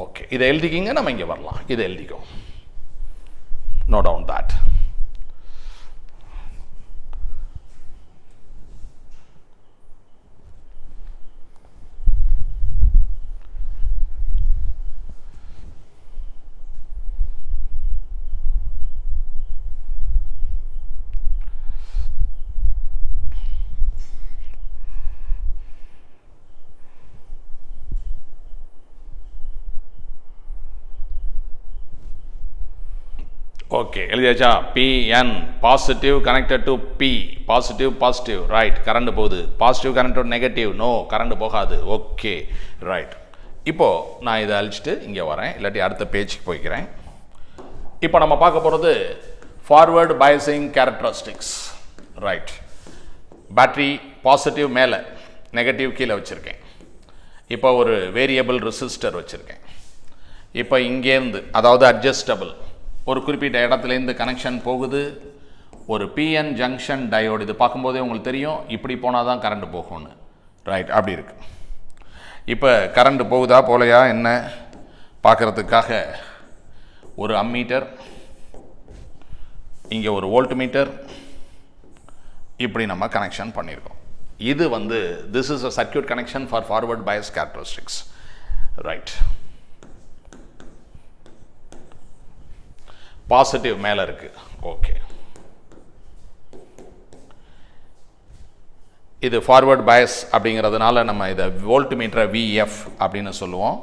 Okay, இதை எழுதிக்கிங்க, நம்ம இங்கே வரலாம். இதை எழுதிக்கோ, நோ டவுன் தட். ஓகே, எழுதியாச்சா? PN positive connected to P, positive positive, right. Current போகுது. Positive connected negative, no current போகாது. Okay, right. இப்போது நான் இதை அழிச்சிட்டு இங்கே வரேன், இல்லாட்டி அடுத்த பேஜுக்கு போய்க்கிறேன். இப்போ நம்ம பார்க்க போகிறது forward biasing characteristics. Right. Battery positive மேலே, நெகட்டிவ் கீழே வச்சுருக்கேன். இப்போ ஒரு வேரியபிள் ரெசிஸ்டர் வச்சுருக்கேன். இப்போ இங்கேருந்து, அதாவது அட்ஜஸ்டபிள், ஒரு குறிப்பிட்ட இடத்துலேருந்து கனெக்ஷன் போகுது. ஒரு பிஎன் ஜங்ஷன் டயோடு. இது பார்க்கும்போதே உங்களுக்கு தெரியும், இப்படி போனால் தான் கரண்ட் போகும்னு. ரைட், அப்படி இருக்கு. இப்போ கரண்ட் போகுதா போலையா என்ன பார்க்குறதுக்காக ஒரு அம்மீட்டர், இங்கே ஒரு வோல்ட் மீட்டர், இப்படி நம்ம கனெக்ஷன் பண்ணியிருக்கோம். இது வந்து this is a circuit connection for forward bias characteristics. Right. Positive மேலே இருக்கு. ஓகே, இது ஃபார்வர்ட் பயாஸ் அப்படிங்கிறதுனால நம்ம இதை வோல்ட் மீட்டரை விஎஃப் அப்படின்னு சொல்லுவோம்.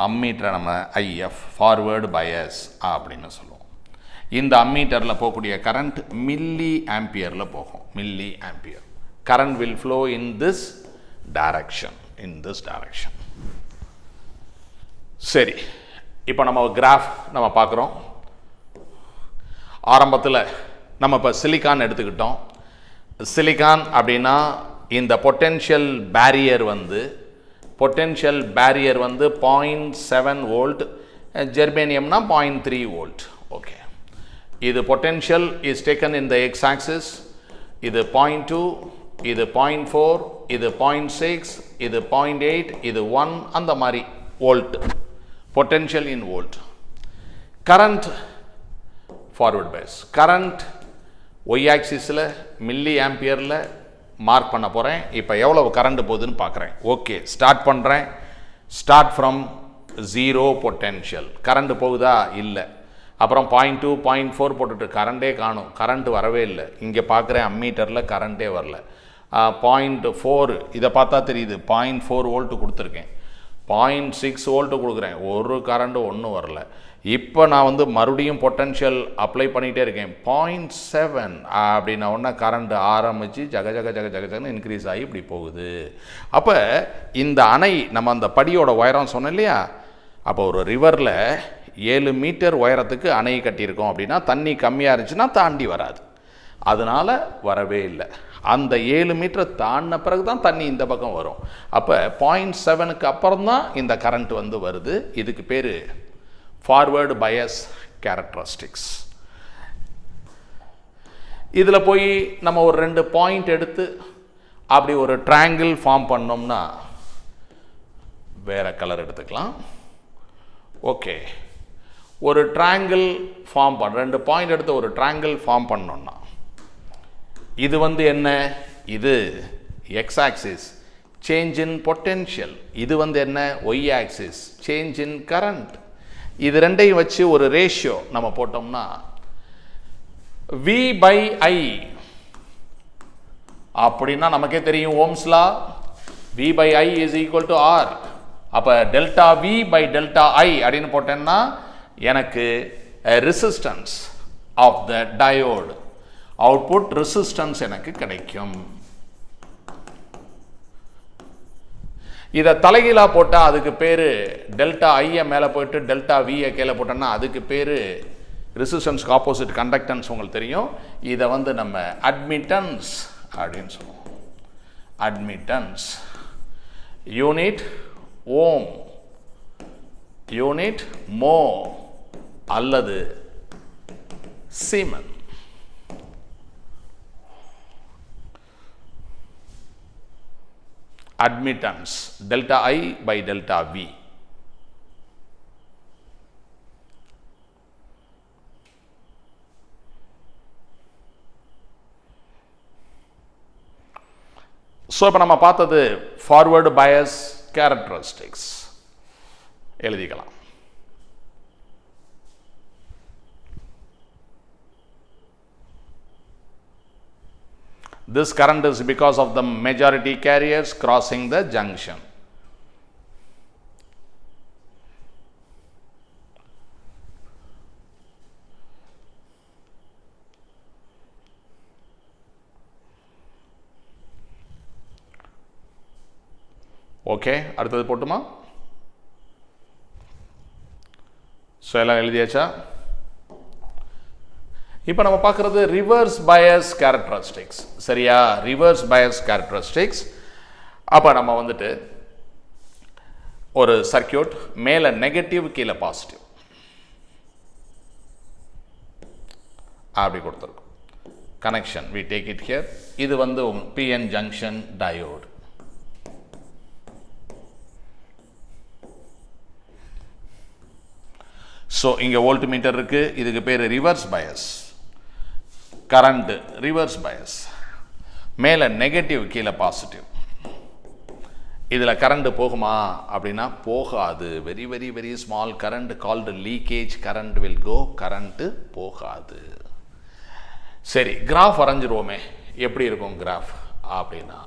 அம்மீட்டரை நம்ம ஐஎஃப், ஃபார்வர்டு பயாஸ் அப்படின்னு சொல்லுவோம். இந்த அம்மீட்டரில் போகக்கூடிய கரண்ட் மில்லி ஆம்பியரில் போகும். Milli ampere. Current will flow in this direction, in this direction. சரி, இப்போ நம்ம கிராஃப் நம்ம பார்க்குறோம். ஆரம்பத்தில் நம்ம இப்போ சிலிக்கான் எடுத்துக்கிட்டோம். சிலிக்கான் அப்படின்னா இந்த பொட்டென்ஷியல் பேரியர் வந்து 0.7 வோல்ட், ஜெர்மேனியம்னா 0.3 வோல்ட். ஓகே, இது potential is taken in the X axis. இது 0.2, இது 0.4, இது 0.6, இது 0.8, இது 1, அந்த மாதிரி volt. Potential in volt. Current forward bias. Current Y ஆக்சிஸில் மில்லி ஆம்பியரில் மார்க் பண்ண போகிறேன். இப்போ எவ்வளவு கரண்ட் போகுதுன்னு பார்க்குறேன். ஓகே, ஸ்டார்ட் பண்ணுறேன். Start from 0 potential. கரண்ட் போகுதா? இல்லை. அப்புறம் 0.2, 0.4 போட்டுட்டு கரண்டே காணும். கரண்ட் வரவே இல்லை. இங்கே பார்க்குறேன் அம்மீட்டரில் கரண்ட்டே வரல. 0.4, இதை பார்த்தா தெரியுது 0.4 வோல்ட்டு கொடுத்துருக்கேன். 0.6 வோல்ட்டு கொடுக்குறேன், ஒரு கரண்ட் ஒன்றும் வரல. இப்போ நான் வந்து மறுபடியும் பொட்டன்ஷியல் அப்ளை பண்ணிகிட்டே இருக்கேன். 0.7 அப்படின்னா ஒன்றா கரண்ட் ஆரம்பித்து ஜக ஜக ஜக ஜக ஜகன்னு இன்க்ரீஸ் ஆகி இப்படி போகுது. அப்போ இந்த அணை, நம்ம அந்த படியோட உயரம் சொன்னோம் இல்லையா, அப்போ ஒரு ரிவரில் 7 மீட்டர் உயரத்துக்கு அணை கட்டியிருக்கோம் அப்படின்னா தண்ணி கம்மியாக இருந்துச்சுன்னா தாண்டி வராது. அதனால் வரவே இல்லை. அந்த 7 மீட்டரை தாண்டின பிறகு தான் தண்ணி இந்த பக்கம் வரும். அப்போ 0.7க்கு அப்புறம் தான் இந்த கரண்ட் வந்து வருது. இதுக்கு பேர் ஃபார்வர்டு பயாஸ் கேரக்டரிஸ்டிக்ஸ். இதில் போய் நம்ம ஒரு 2 பாயிண்ட் எடுத்து அப்படி ஒரு ட்ரையாங்கிள் ஃபார்ம் பண்ணோம்னா வேறு கலர் எடுத்துக்கலாம். ஓகே, ஒரு ட்ரையாங்கிள் ஃபார்ம் 2 பாயிண்ட் எடுத்து ஒரு ட்ரையாங்கிள் ஃபார்ம் பண்ணோம்னா இது வந்து என்ன? இது X axis, change in potential. இது வந்து என்ன? Y axis, change in current. இது ரெண்டையும் வச்சு ஒரு ரேஷியோ நம்ம போட்டோம்னா V/I அப்படின்னா நமக்கே தெரியும் ohm's law, V/I is equal to R. அப்போ டெல்டா V/delta I அப்படின்னு போட்டேன்னா எனக்கு resistance of the diode, output resistance எனக்கு கிடைக்கும். இதை தலைகீழாக போட்டால் அதுக்கு பேர் டெல்டா ஐயை மேலே போயிட்டு டெல்டா வியை கீழே போட்டோன்னா அதுக்கு பேர் ரெசிஸ்டன்ஸ்க்கு ஆப்போசிட் கண்டக்டன்ஸ் உங்களுக்கு தெரியும். இதை வந்து நம்ம அட்மிட்டன்ஸ் அப்படின்னு சொல்லுவோம். அட்மிட்டன்ஸ் யூனிட் ஓம், யூனிட் மோ அல்லது siemens. Admittance delta I by delta V. So இப்போ நம்ம பார்த்தது ஃபார்வர்டு பயஸ் கேரக்டரிஸ்டிக்ஸ் எழுதிக்கலாம். This current is because of the majority carriers crossing the junction. Okay, அடுத்தது போட்டுமா? ஸோ எல்லாம் எழுதியாச்சா? இப்போ நம்ம பார்க்குறது ரிவர்ஸ் பயஸ் கேரக்டரிஸ்டிக்ஸ். சரியா? Reverse Paes characteristics. அப்போ நம்ம வந்துட்டு ஒரு சர்க்கியூட் மேலே நெகட்டிவ் கீழே பாசிட்டிவ் அப்படி கொடுத்துருக்கோம். Connection we take it here. இது வந்து PN ஜங்ஷன் டயோடு. ஸோ இங்கே வோல்ட் மீட்டர் இருக்குது. இதுக்கு பேர் reverse bias current. Reverse bias மேலே நெகட்டிவ் கீழே பாசிட்டிவ். இதில் கரண்ட் போகுமா அப்படின்னா போகாது. Very very very small current called leakage current will go. Current போகாது. சரி, கிராஃப் வரைஞ்சிருவோமே. எப்படி இருக்கும் கிராஃப் அப்படின்னா,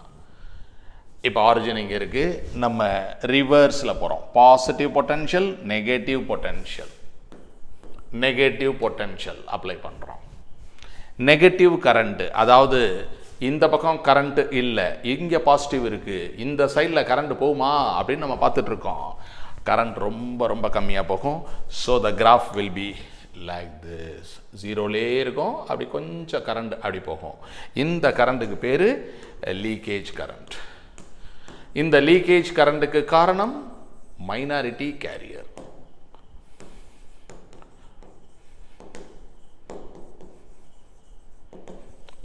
இப்போ ஆரிஜின் இங்கே இருக்குது. நம்ம ரிவர்ஸில் போகிறோம். Positive potential, negative potential. Negative potential apply பண்ணுறோம். நெகட்டிவ் கரண்ட்டு, அதாவது இந்த பக்கம் கரண்ட்டு இல்லை, இங்கே பாசிட்டிவ் இருக்குது, இந்த சைடில் கரண்ட் போகுமா அப்படின்னு நம்ம பார்த்துட்ருக்கோம். கரண்ட் ரொம்ப ரொம்ப கம்மியாக போகும். So the graph will be like this. ஜீரோலே இருக்கும். அப்படி கொஞ்சம் கரண்ட் அப்படி போகும். இந்த கரண்ட்டுக்கு பேர் லீக்கேஜ் கரண்ட். இந்த லீக்கேஜ் கரண்ட்டுக்கு காரணம் மைனாரிட்டி கேரியர்.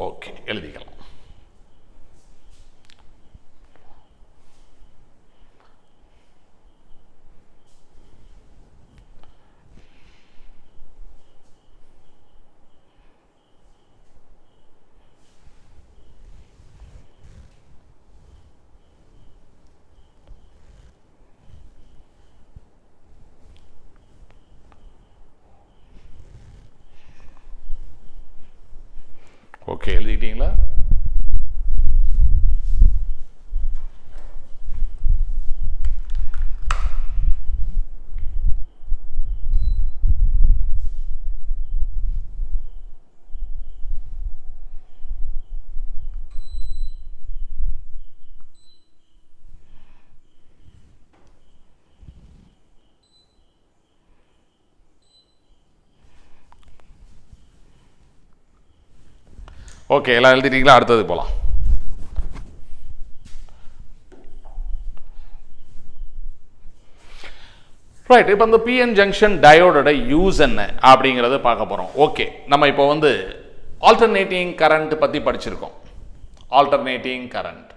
ஓகே, எழுதிக்கலாம். ஓகே, எழுதிட்டீங்களா? ஓகே, எல்லாம் எழுதிட்டீங்களா? அடுத்தது போகலாம். ரைட். இப்போ இந்த PN ஜங்ஷன் டயோடோட யூஸ் என்ன அப்படிங்கிறத பார்க்க போகிறோம். ஓகே, நம்ம இப்போ வந்து ஆல்டர்னேட்டிங் கரண்ட் பற்றி படிச்சிருக்கோம். ஆல்டர்னேட்டிங் கரண்ட்,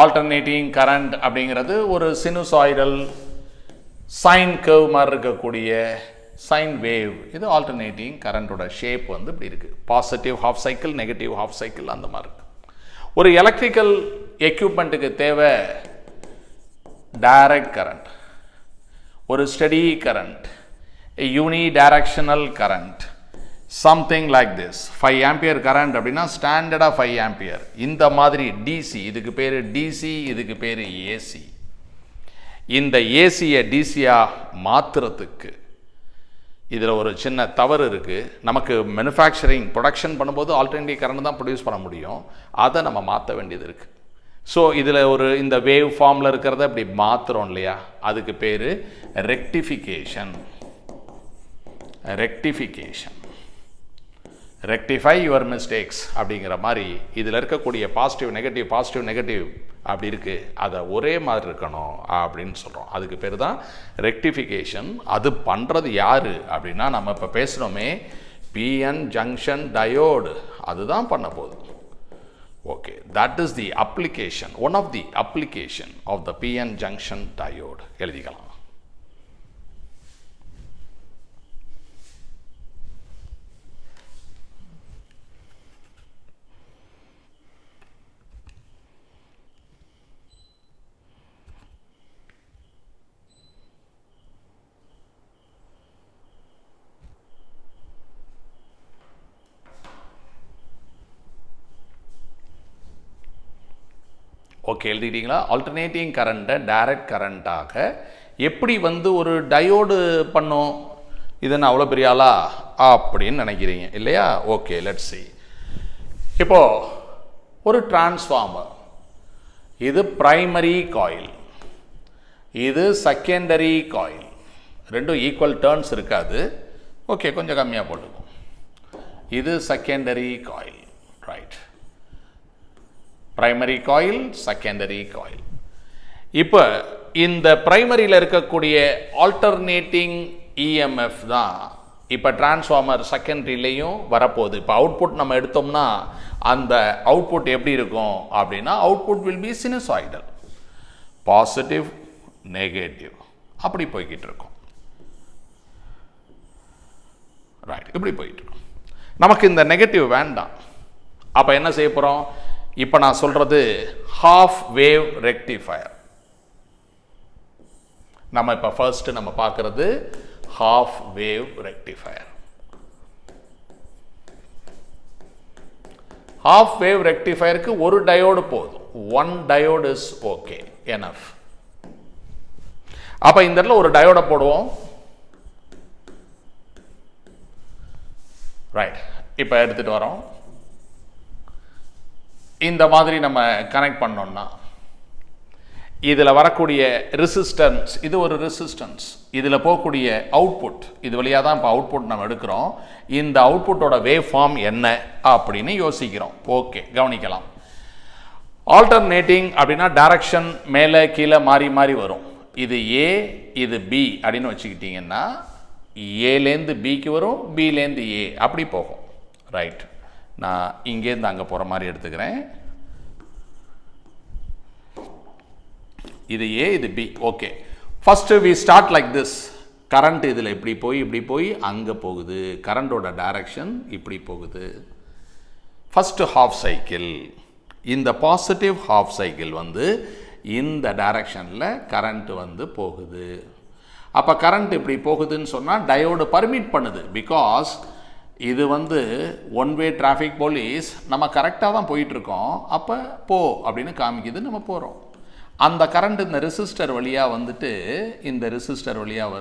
ஆல்டர்னேட்டிங் கரண்ட் அப்படிங்கிறது ஒரு சினுசாய்டல் சைன் கர்வ் மாதிரி இருக்கக்கூடிய சைன் வேவ். இது ஆல்டர்னேட்டிங் கரண்டோட ஷேப் வந்து இப்படி இருக்குது. Positive half cycle, negative half cycle அந்த மாதிரி இருக்குது. ஒரு எலக்ட்ரிக்கல் எக்யூப்மெண்ட்டுக்கு தேவை டைரக்ட் கரண்ட், ஒரு steady current, unidirectional current, something like this. 5 ampere current அப்படின்னா ஸ்டாண்டர்டாக 5 ஆம்பியர். இந்த மாதிரி டிசி, இதுக்கு பேர் டிசி, இதுக்கு பேர் ஏசி. இந்த ஏசியை டிசியாக மாற்றுறதுக்கு இதில் ஒரு சின்ன தவறு இருக்குது. நமக்கு மேனுஃபேக்சரிங் ப்ரொடக்ஷன் பண்ணும்போது ஆல்டர்னேட்டிவ் கரண்ட் தான் ப்ரொடியூஸ் பண்ண முடியும். அதை நம்ம மாற்ற வேண்டியது இருக்குது. ஸோ இதில் ஒரு இந்த வேவ் ஃபார்மில் இருக்கிறத இப்படி மாற்றுறோம் இல்லையா, அதுக்கு பேர் rectification. Rectification, rectify your mistakes அப்படிங்கிற மாதிரி இதில் இருக்கக்கூடிய பாசிட்டிவ் நெகட்டிவ் பாசிட்டிவ் நெகட்டிவ் அப்படி இருக்குது, அதை ஒரே மாதிரி இருக்கணும் அப்படின்னு சொல்கிறோம். அதுக்கு பேர் தான் ரெக்டிஃபிகேஷன். அது பண்ணுறது யார் அப்படின்னா நம்ம இப்போ பேசுகிறோமே பிஎன் ஜங்ஷன் டயோடு, அதுதான் பண்ண போகுது. Okay, that is the application, one of the application of the PN junction diode எழுதிக்கலாம். ஓகே, எழுதிட்டீங்களா? ஆல்டர்னேட்டிங் கரண்ட்டை டைரக்ட் கரண்ட்டாக எப்படி ஒரு டயோடு பண்ணும், இதுன்னு அவ்வளோ பெரிய ஆளா அப்படின்னு நினைக்கிறீங்க இல்லையா? Okay, let's see. இப்போது ஒரு டிரான்ஸ்ஃபார்மர், இது பிரைமரி காயில், இது செகண்டரி காயில். ரெண்டும் ஈக்குவல் டர்ன்ஸ் இருக்காது. ஓகே, கொஞ்சம் கம்மியாக போட்டுக்கும். இது secondary coil, right? Primary coil, secondary coil. இப்போ இந்த பிரைமரியில் இருக்கக்கூடிய ஆல்டர்னேட்டிங் இஎம்எஃப் தான் இப்போ டிரான்ஸ்ஃபார்மர் செகண்டரியிலையும் வரப்போகுது. இப்போ அவுட்புட் நம்ம எடுத்தோம்னா அந்த அவுட்புட் எப்படி இருக்கும் அப்படின்னா output will be sinusoidal, positive negative அப்படி போய்கிட்டு இருக்கும். ரைட், இப்படி போயிட்டு இருக்கும். நமக்கு இந்த நெகட்டிவ் வேண்டாம். அப்போ என்ன செய்ய போகிறோம்? இப்போ நான் சொல்கிறது ஹாஃப் வேவ் ரெக்டிஃபயர். நம்ம இப்போ ஃபர்ஸ்ட் நம்ம பார்க்கறது half wave rectifier. Half wave ரெக்டிஃபயருக்கு ஒரு டயோடு போதும். One diode is okay, enough. அப்போ இந்த இடத்துல ஒரு டயோட போடுவோம். ரைட், இப்போ எடுத்துட்டு வரோம். இந்த மாதிரி நம்ம கனெக்ட் பண்ணோம்னா இதில் வரக்கூடிய ரெசிஸ்டன்ஸ், இது ஒரு ரெசிஸ்டன்ஸ், இதில் போகக்கூடிய அவுட்புட், இது வழியாக தான் இப்போ அவுட்புட் நம்ம எடுக்கிறோம். இந்த அவுட்புட்டோட வேவ் ஃபார்ம் என்ன அப்படின்னு யோசிக்கிறோம். ஓகே, கவனிக்கலாம். ஆல்டர்னேட்டிங் அப்படின்னா டைரக்ஷன் மேலே கீழே மாறி மாறி வரும். இது ஏ, இது பி அப்படின்னு வச்சுக்கிட்டிங்கன்னா ஏலேருந்து பிக்கு வரும், பிலேருந்து ஏ அப்படி போகும். ரைட், நான் இங்கேருந்து அங்கே போகிற மாதிரி எடுத்துக்கிறேன். இது ஏ, இது B. Okay, first we start like this. Current இதில் இப்படி போய் அங்கே போகுது. கரண்டோட டைரக்ஷன் இப்படி போகுது. ஃபஸ்ட்டு ஹாஃப் சைக்கிள், இந்த பாசிட்டிவ் ஹாஃப் சைக்கிள் இந்த டைரக்ஷனில் கரண்ட் போகுது. அப்போ கரண்ட் இப்படி போகுதுன்னு சொன்னால் டயோடு பர்மிட் பண்ணுது. பிகாஸ் இது ஒன் வே டிராஃபிக் போலீஸ், நம்ம கரெக்டாக தான் போயிட்டுருக்கோம். அப்போ போ அப்படின்னு காமிக்குது, நம்ம போகிறோம். அந்த கரண்ட் இந்த ரெசிஸ்டர் வழியாக இந்த ரெசிஸ்டர் வழியாக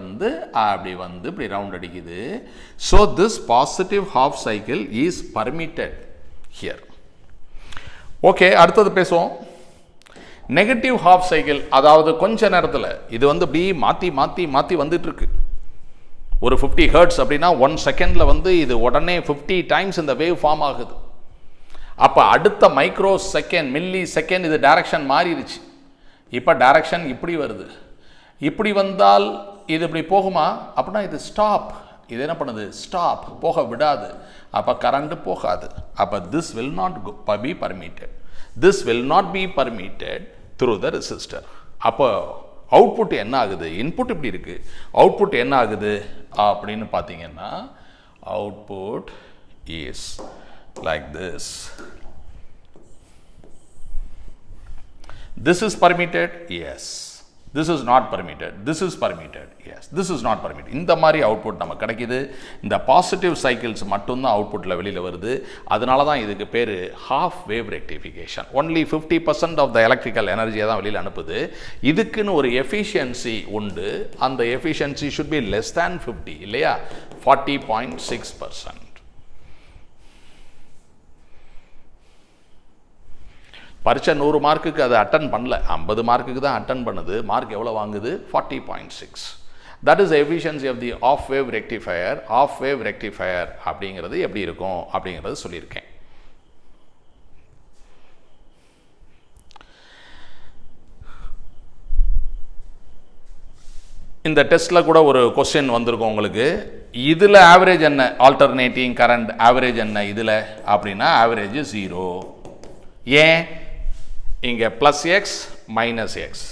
அப்படி இப்படி ரவுண்ட் அடிக்குது. So this positive half cycle is permitted here. Okay, அடுத்தது பேசுவோம். நெகட்டிவ் ஹாஃப் சைக்கிள், அதாவது கொஞ்ச நேரத்தில் இது இப்படி மாற்றி மாற்றி மாற்றி வந்துட்டுருக்கு. ஒரு 50 ஹெர்ட்ஸ் அப்படின்னா 1 செகண்டில் இது உடனே 50 டைம்ஸ் இந்த வேவ் ஃபார்ம் ஆகுது. அப்போ அடுத்த மைக்ரோ செகண்ட், மில்லி செகண்ட் இது டைரக்ஷன் மாறிடுச்சு. இப்போ டைரக்ஷன் இப்படி வருது. இப்படி வந்தால் இது இப்படி போகுமா அப்படின்னா இது ஸ்டாப். இது என்ன பண்ணுது? ஸ்டாப், போக விடாது. அப்போ கரண்ட் போகாது. அப்போ this will not be permitted. This will not be permitted through the resistor. அப்போ அவுட்புட் என்ன ஆகுது? இன்புட் இப்படி இருக்குது, அவுட்புட் என்ன ஆகுது அப்படின்னு பார்த்தீங்கன்னா output is like this. This is permitted, yes. This is not permitted, this is permitted, yes. This is not permitted. இந்த மாதிரி அவுட்புட் நமக்கு கிடைக்குது. இந்த பாசிட்டிவ் சைக்கிள்ஸ் மட்டும்தான் அவுட்புட்டில் வெளியில் வருது. அதனால தான் இதுக்கு பேர் half wave rectification. Only 50% of the electrical எனர்ஜியை தான் வெளியில் அனுப்புது. இதுக்குன்னு ஒரு எஃபிஷியன்சி உண்டு. அந்த efficiency should be less than 50 இல்லையா? 40.6%. பரீட்சை 100 மார்க்குக்கு அதை அட்டன் பண்ணல, 50 மார்க்குக்கு தான் அட்டன் பண்ணுது. மார்க் எவ்வளோ வாங்குது? 40.6. That is efficiency of the half wave rectifier. Half wave rectifier அப்படிங்கிறது எப்படி இருக்கும் அப்படிங்கிறது சொல்லியிருக்கேன். இந்த டெஸ்ட்டில் கூட ஒரு கொஸ்டின் வந்திருக்கும் உங்களுக்கு. இதில் ஆவரேஜ் என்ன? ஆல்டர்னேட்டிங் கரண்ட் ஆவரேஜ் என்ன இதில் அப்படின்னா ஆவரேஜ் 0. ஏன்? இங்கே plus X minus X,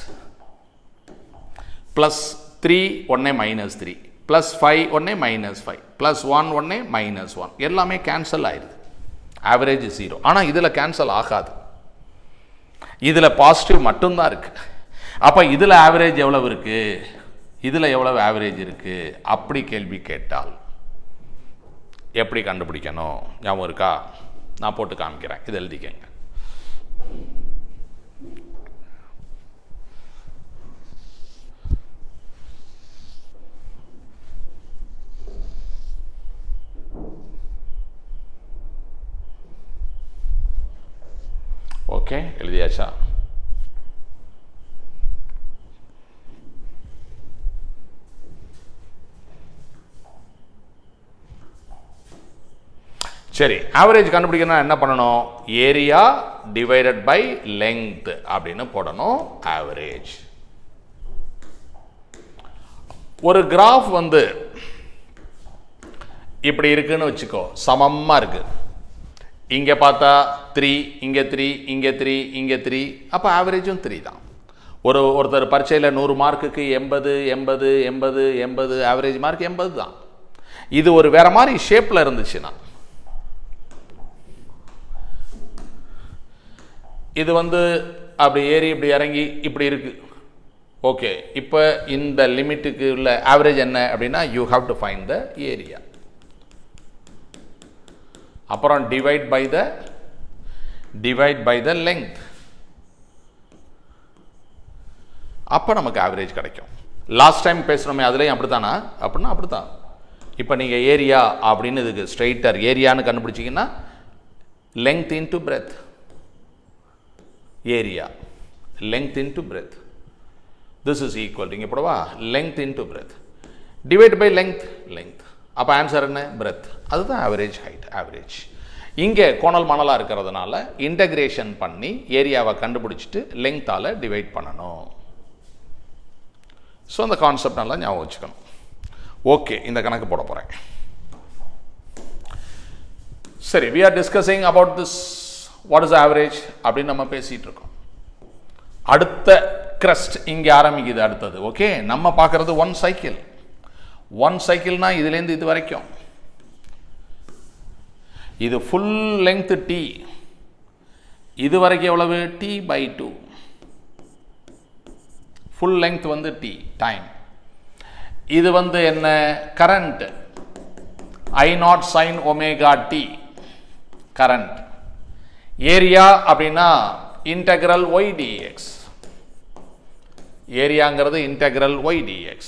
plus 3 ஒன்னே மைனஸ் 3, ப்ளஸ் 5 ஒன்னே மைனஸ் 5, ப்ளஸ் 1 ஒன்னே மைனஸ் 1, எல்லாமே கேன்சல் ஆயிடுது. ஆவரேஜ் 0. ஆனால் இதில் கேன்சல் ஆகாது, இதில் பாசிட்டிவ் மட்டும்தான் இருக்குது. அப்போ இதில் ஆவரேஜ் எவ்வளவு இருக்குது, இதில் எவ்வளவு ஆவரேஜ் இருக்குது அப்படி கேள்வி கேட்டால் எப்படி கண்டுபிடிக்கணும்? ஞாபகம் இருக்கா? நான் போட்டு காமிக்கிறேன், இது எழுதிக்கங்க. ஓகே, எழுதியாச்சா? சரி, ஆவரேஜ் கண்டுபிடிக்கணும் என்ன பண்ணணும்? ஏரியா டிவைடட் பை லெங்த் அப்படின்னு போடணும். ஆவரேஜ். ஒரு கிராஃப் வந்து இப்படி இருக்குன்னு வச்சுக்கோ, சமமாக இருக்கு. இங்கே பார்த்தா 3, இங்கே 3, இங்கே 3, இங்கே 3, அப்போ ஆவரேஜும் 3 தான். ஒருத்தர் பரீட்சையில் 100 மார்க்குக்கு 80, 80, 80, 80, ஆவரேஜ் மார்க் 80 தான். இது ஒரு வேற மாதிரி ஷேப்பில் இருந்துச்சுன்னா, இது வந்து அப்படி ஏறி இப்படி இறங்கி இப்படி இருக்கு. ஓகே, இப்போ இந்த லிமிட்டுக்கு உள்ள ஆவரேஜ் என்ன அப்படின்னா you have to find the area. அப்புறம் டிவைட் பை த லெங்த். அப்போ நமக்கு ஆவரேஜ் கிடைக்கும். லாஸ்ட் டைம் பேசுகிறோமே அதுலேயும் அப்படித்தானா? அப்படின்னா அப்படித்தான். இப்போ நீங்கள் ஏரியா அப்படின்னு இதுக்கு ஸ்ட்ரெயிட்டர் ஏரியான்னு கண்டுபிடிச்சிங்கன்னா length into breadth. Area length into breadth, this is equal to இங்கே போடவா length into breadth divide by length. அப்போ ஆன்சர் என்ன? breadth. அதுதான் ஆவரேஜ் ஹைட். ஆவரேஜ் இங்கே கோணல் மணலாக இருக்கிறதுனால இன்டகிரேஷன் பண்ணி ஏரியாவை கண்டுபிடிச்சிட்டு லெங்க்த்தால் டிவைட் பண்ணணும். ஸோ அந்த கான்செப்ட் நல்லா ஞாபகம் வச்சுக்கணும். ஓகே, இந்த கணக்கு போட போகிறேன். சரி, we are discussing about this what is average அப்படின்னு நம்ம பேசிட்டு இருக்கோம். அடுத்த கிரஸ்ட் இங்கே ஆரம்பிக்குது. அடுத்தது ஓகே, நம்ம பார்க்கறது 1 சைக்கிள். 1 சைக்கிள்னா இதுலேருந்து இது வரைக்கும், இது ஃபுல் லெங்த் t, இது வரைக்கும் எவ்வளவு? t/2. ஃபுல் லெங்த் வந்து t டைம். இது வந்து என்ன? Current I0 sin omega t current. Area அப்படின்னா இன்டெக்ரல் y dx. ஏரியாங்கிறது இன்டெக்ரல் y dx.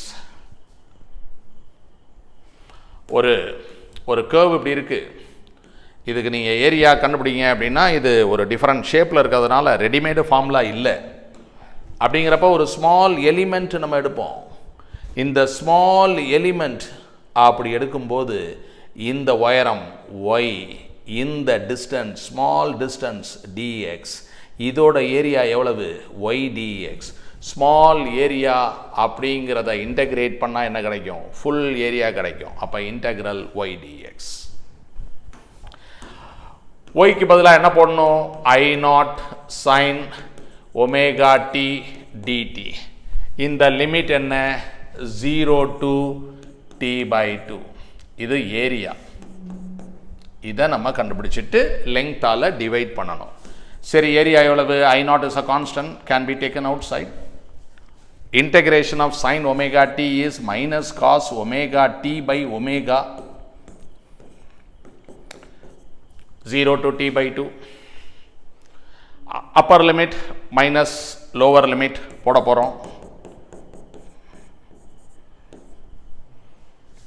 ஒரு கர்வ் இப்படி இருக்கு. இதுக்கு நீங்கள் ஏரியா கண்டுபிடிங்க அப்படின்னா இது ஒரு டிஃப்ரெண்ட் ஷேப்பில் இருக்கிறதுனால ரெடிமேடு ஃபார்முலா இல்லை. அப்படிங்கிறப்ப ஒரு ஸ்மால் எலிமெண்ட் நம்ம எடுப்போம். இந்த ஸ்மால் எலிமெண்ட் அப்படி எடுக்கும்போது இந்த உயரம் y, இந்த டிஸ்டன்ஸ் ஸ்மால் டிஸ்டன்ஸ் dx, இதோட ஏரியா எவ்வளவு? y dx. ஸ்மால் ஏரியா அப்படிங்கிறத இன்டகிரேட் பண்ணால் என்ன கிடைக்கும்? ஃபுல் ஏரியா கிடைக்கும். அப்போ இன்டகிரல் y dx. ஒய்க்கு பதிலாக என்ன போடணும்? I0 sin omega t dt. இந்த லிமிட் என்ன? 0 to t/2. இது ஏரியா. இதை நம்ம கண்டுபிடிச்சிட்டு லெங்க்த்தால் டிவைட் பண்ணணும். சரி, ஏரியா எவ்வளவு? I naught is a constant, can be taken outside. Integration of sin omega t is minus cos omega t by omega 0 to t by 2. Upper limit minus lower limit போட போகிறோம்.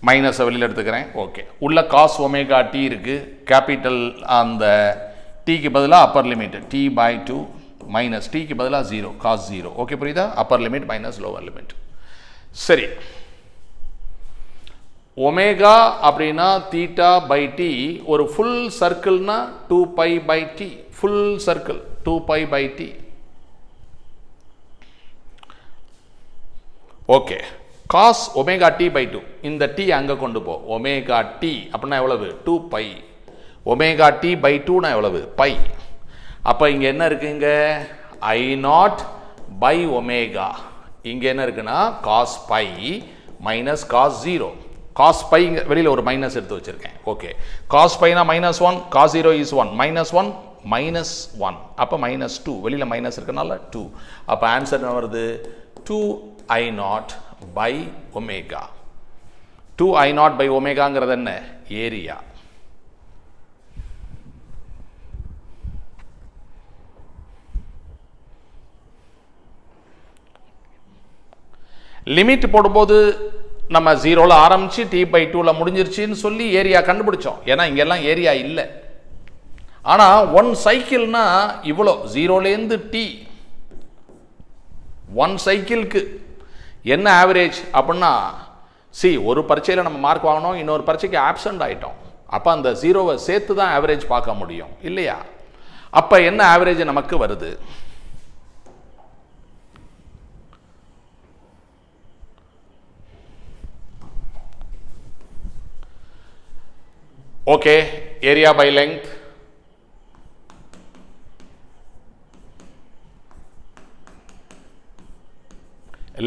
மைனஸை வெளியில் எடுத்துக்கிறேன். Okay, உள்ள cos omega T இருக்குது. Capital அந்த டீக்கு பதிலாக upper limit T by 2 minus டீக்கு பதிலாக 0 காஸ் 0. ஓகே, புரியுதா? Upper limit minus lower limit. சரி, ஒமேகா அப்படின்னா தீட்டா பை டி. ஒரு ஃபுல் சர்க்கிள்னா 2 pi by T. Full circle 2 pi by T. Okay, cos omega T by 2. இந்த டி அங்கே கொண்டு போ. ஒமேகா டி அப்படின்னா எவ்வளவு? 2 பை. ஒமேகா டி பை 2னா எவ்வளவு? பை. அப்போ இங்கே என்ன இருக்குங்க? I naught by omega. இங்கே என்ன இருக்குன்னா cos pi minus cos 0. Cos pi வெளியில் ஒரு மைனஸ் எடுத்து வச்சிருக்கேன். ஓகே, காஸ் பைனா minus 1, cos 0 is 1, minus 1 minus 1, அப்போ மைனஸ் 2. வெளியில் மைனஸ் இருக்கனால 2. அப்போ ஆன்சர் என்ன வருது? 2 I naught by omega. 2 I naught by ஒமேகாங்கிறது என்ன? ஏரியா. லிமிட் போடும்போது நம்ம 0ல ஆரம்பிச்சு t by 2ல முடிஞ்சிருச்சுன்னு சொல்லி ஏரியா கண்டுபிடிச்சோம். ஏன்னா இங்கெல்லாம் ஏரியா இல்லை. ஆனால் 1 சைக்கிள்னா இவ்வளோ 0லேருந்து t 1 சைக்கிளுக்கு என்ன ஆவரேஜ் அப்படின்னா, ஒரு பரீட்சையில் நம்ம மார்க் வாங்கணும், இன்னொரு பரீட்சைக்கு ஆப்சண்ட் ஆகிட்டோம். அப்போ அந்த 0வை சேர்த்து தான் ஆவரேஜ் பார்க்க முடியும் இல்லையா? அப்போ என்ன ஆவரேஜ் நமக்கு வருது? Okay, area by length.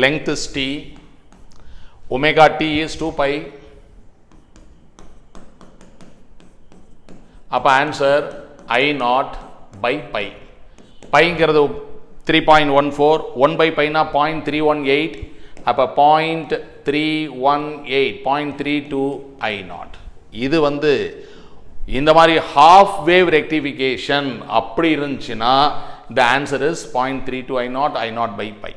Length is t, omega t is 2 pi. அப்போ answer I naught by pi. பைங்கிறது 3.14, 1 by பைனா 0.318. அப்போ 0.318, 0.32 I naught. இது இந்த மாதிரி ஹாஃப் வேவ் ரெக்டிஃபிகேஷன் அப்படி இருந்துச்சுன்னா the answer is 0.32 I naught, I naught by pi.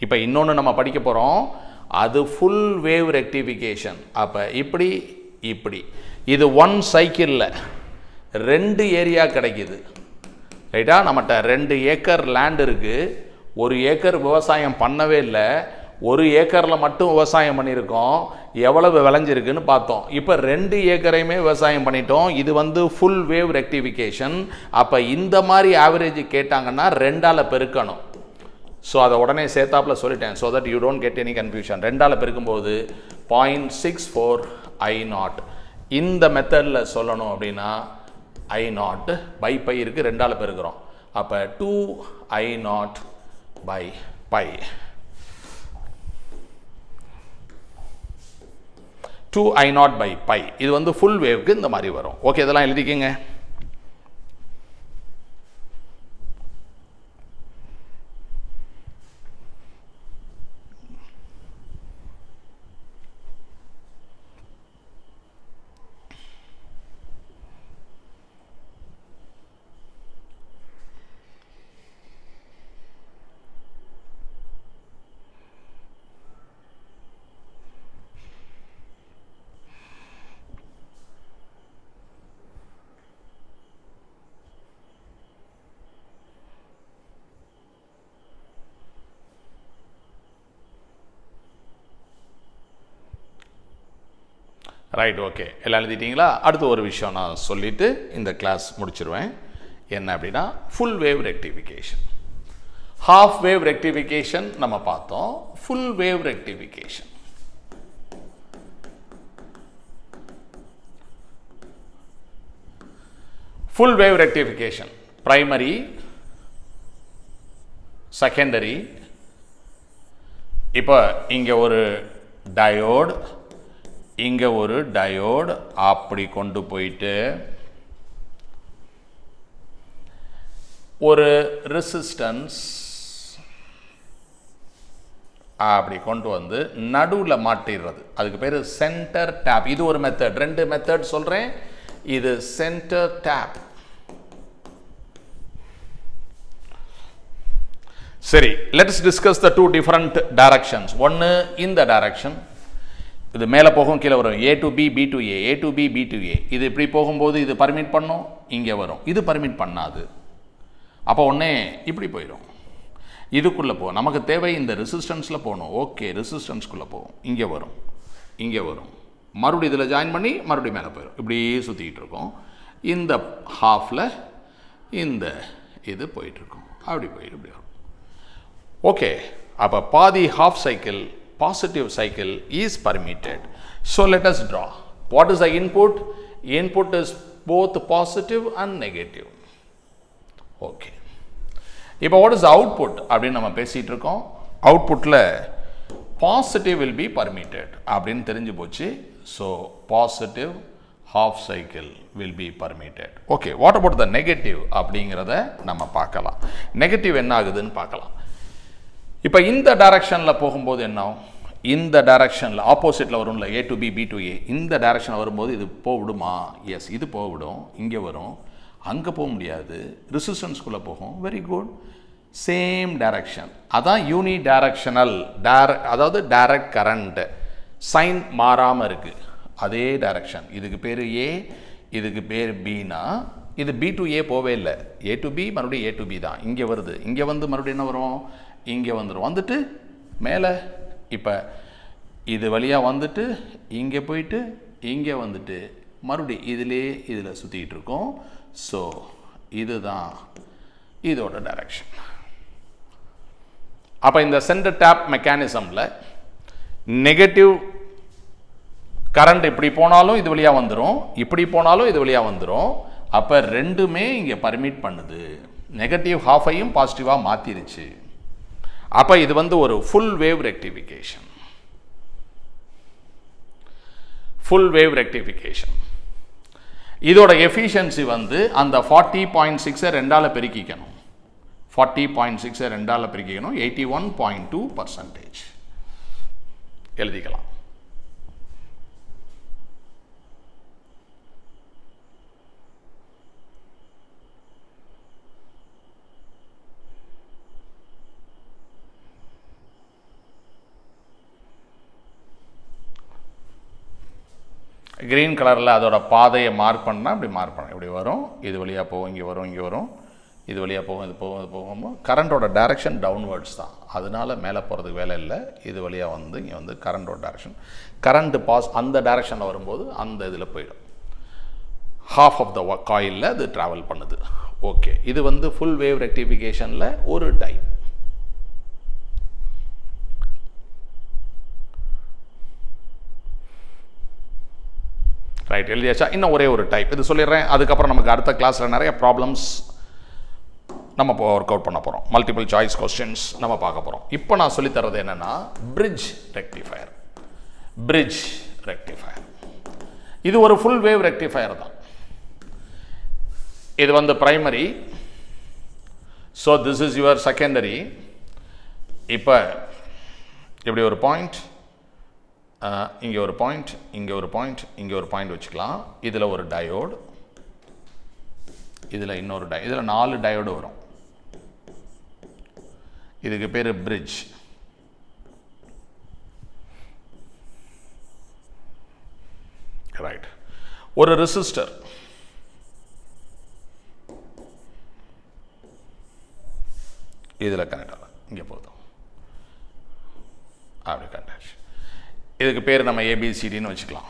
இப்போ இன்னொன்று நம்ம படிக்க போகிறோம், அது ஃபுல் வேவ் ரெக்டிஃபிகேஷன். அப்போ இப்படி இப்படி இது 1 சைக்கிளில் 2 ஏரியா கிடைக்குது ரைட்டா? நம்மகிட்ட 2 ஏக்கர் லேண்ட் இருக்குது. 1 ஏக்கர் விவசாயம் பண்ணவே இல்லை, 1 ஏக்கரில் மட்டும் விவசாயம் பண்ணியிருக்கோம். எவ்வளவு விளைஞ்சிருக்குன்னு பார்த்தோம். இப்போ 2 ஏக்கரையுமே விவசாயம் பண்ணிட்டோம். இது ஃபுல் வேவ் ரெக்டிஃபிகேஷன். அப்போ இந்த மாதிரி ஆவரேஜ் கேட்டாங்கன்னா 2ஆல் பெருக்கணும். ஸோ அதை உடனே சேர்த்தாப்பில் சொல்லிட்டேன், so that you don't get any confusion. 2ஆல் பெருக்கும்போது 0.64 I naught. இந்த மெத்தடில் சொல்லணும் அப்படின்னா I naught பை பை இருக்குது, 2ஆல் பெருக்கிறோம். அப்போ 2 I naught by pi. 2 I naught by pi. இது ஃபுல் வேவ்க்கு இந்த மாதிரி வரும். ஓகே, இதெல்லாம் எழுதிக்கங்க. ரைட், ஓகே, எல்லாம் எழுதிட்டீங்களா? அடுத்து ஒரு விஷயம் நான் சொல்லிவிட்டு இந்த கிளாஸ் முடிச்சிருவேன். என்ன அப்படின்னா full wave rectification. Half wave rectification நம்ம பார்த்தோம். Full wave rectification full wave rectification primary, secondary. இப்போ இங்கே ஒரு டயோடு, இங்கே ஒரு டயோடு, அப்படி கொண்டு போயிட்டு ஒரு ரெசிஸ்டன்ஸ் அப்படி கொண்டு வந்து நடுவில் மாட்டிடுறது, அதுக்கு பேர் சென்டர் டேப். இது ஒரு மெத்தட், ரெண்டு மெத்தட் சொல்கிறேன். இது சென்டர் டேப். சரி, let's discuss the two different directions. ஒன்று இந்த டைரக்ஷன், இது மேலே போகும் கீழே வரும், A to B, B to A, A to B, B to A. இது இப்படி போகும்போது இது பர்மிட் பண்ணும், இங்கே வரும். இது பர்மிட் பண்ணாது, அப்போ ஒன்றே இப்படி போயிடும். இதுக்குள்ளே போகும், நமக்கு தேவை இந்த ரெசிஸ்டன்ஸில் போகணும். ஓகே, ரெசிஸ்டன்ஸ்குள்ளே போகும், இங்கே வரும், இங்கே வரும், மறுபடியும் இதில் ஜாயின் பண்ணி மறுபடியும் மேலே போயிடும். இப்படியே சுற்றிக்கிட்டு இருக்கோம். இந்த ஹாஃபில் இந்த இது போயிட்டுருக்கும், அப்படி போயிட்டு இப்படி வரும். ஓகே, அப்போ பாதி half cycle positive cycle is permitted. So let us draw. What is the input? Input is both positive and negative. Okay, இப்போ வாட் இஸ் அவுட்புட் அப்படின்னு நம்ம பேசிகிட்டு இருக்கோம். அவுட்புட்டில் பாசிட்டிவ் வில் பி பர்மிட்டட் அப்படின்னு தெரிஞ்சு போச்சு. So positive half cycle will be permitted. Okay, what about the negative அப்படிங்கிறத நம்ம பார்க்கலாம். நெகட்டிவ் என்ன ஆகுதுன்னு பார்க்கலாம். இப்போ இந்த டைரக்ஷனில் போகும்போது என்ன ஆகும்? இந்த டைரக்ஷனில் ஆப்போசிட்டில் வரும்ல, A to B, B to A. இந்த டைரக்ஷன் வரும்போது இது போவிடுமா? எஸ், இது போவிடும். இங்கே வரும், அங்கே போக முடியாது, ரெசிஸ்டன்ஸ்குள்ளே போகும். Very good, same direction. அதான் யூனி டைரக்ஷனல், அதாவது டைரக்ட் கரண்ட். சைன் மாறாமல் இருக்குது, அதே டைரக்ஷன். இதுக்கு பேர் A, இதுக்கு பேர் Bனா இது B to A போவே இல்லை, A to B மறுபடியும் A to B தான். இங்கே வருது, இங்கே வந்து மறுபடியும் என்ன வரும்? இங்கே வந்துடும், வந்துட்டு மேலே இப்போ இது வழியாக வந்துட்டு இங்கே போயிட்டு இங்கே வந்துட்டு மறுபடியும் இதில் சுற்றிக்கிட்டு இருக்கோம். ஸோ இதுதான் இதோட டைரக்ஷன். அப்போ இந்த சென்டர் டேப் மெக்கானிசமில் நெகட்டிவ் கரண்ட் இப்படி போனாலும் இது வழியாக வந்துடும், இப்படி போனாலும் இது வழியாக வந்துடும். அப்போ ரெண்டுமே இங்கே பர்மிட் பண்ணுது. நெகட்டிவ் ஹாஃபையும் பாசிட்டிவாக மாற்றிருச்சு. அப்போ இது வந்து ஒரு full wave rectification. Full wave rectification. இதோட எஃபிஷியன்சி வந்து அந்த 40.6 ரெண்டால் பெருக்கிக்கணும். 40.6 ரெண்டால் பெருக்கிக்கணும். 81.2% எழுதிக்கலாம். கிரீன் கலரில் அதோட பாதையை மார்க் பண்ணால் இப்படி மார்க் பண்ண இப்படி வரும். இது வழியாக போகும், இங்கே வரும், இங்கே வரும், இது வழியாக போகும், இது போகும், இது போகும்போது கரண்ட்டோட டைரக்ஷன் டவுன்வர்ட்ஸ் தான். அதனால மேலே போகிறதுக்கு வேலை இல்லை. இது வழியாக வந்து இங்கே வந்து கரண்ட்டோட டைரக்ஷன், கரண்ட் பாஸ் அந்த டைரக்ஷனில் வரும்போது அந்த இதில் போயிடும். ஹாஃப் ஆஃப் த காயிலில் அது ட்ராவல் பண்ணுது. ஓகே, இது வந்து ஃபுல் வேவ் ரெக்டிஃபிகேஷனில் ஒரு டைப். ரைட், எழுதியாச்சா? இன்னும் ஒரே ஒரு டைப் இது சொல்லிடுறேன். அதுக்கப்புறம் நமக்கு அடுத்த கிளாஸில் நிறைய ப்ராப்ளம்ஸ் நம்ம இப்போ ஒர்க் அவுட் பண்ண போகிறோம். மல்டிபிள் சாய்ஸ் கொஸ்டின்ஸ் நம்ம பார்க்க போகிறோம். இப்போ நான் சொல்லித்தரது என்னென்னா பிரிட்ஜ் ரெக்டிஃபயர். பிரிட்ஜ் ரெக்டிஃபயர் இது ஒரு ஃபுல் வேவ் ரெக்டிஃபயர் தான். இது வந்து primary. So this is your secondary. இப்போ இப்படி ஒரு பாயிண்ட், இங்கே ஒரு பாயிண்ட், இங்கே ஒரு பாயிண்ட், இங்கே ஒரு பாயிண்ட் வச்சுக்கலாம். இதில் ஒரு டயோடு, இதில் இன்னொரு இதில் 4 டயோடு வரும். இதுக்கு பேர் பிரிட்ஜ். ரைட், ஒரு ரெசிஸ்டர், இதில் கனெக்ட் ஆகும், இங்கே போதும், அப்படி கனெக்ட் ஆச்சு. இதுக்கு பேர் நம்ம ஏபிசிடின்னு வச்சுக்கலாம்.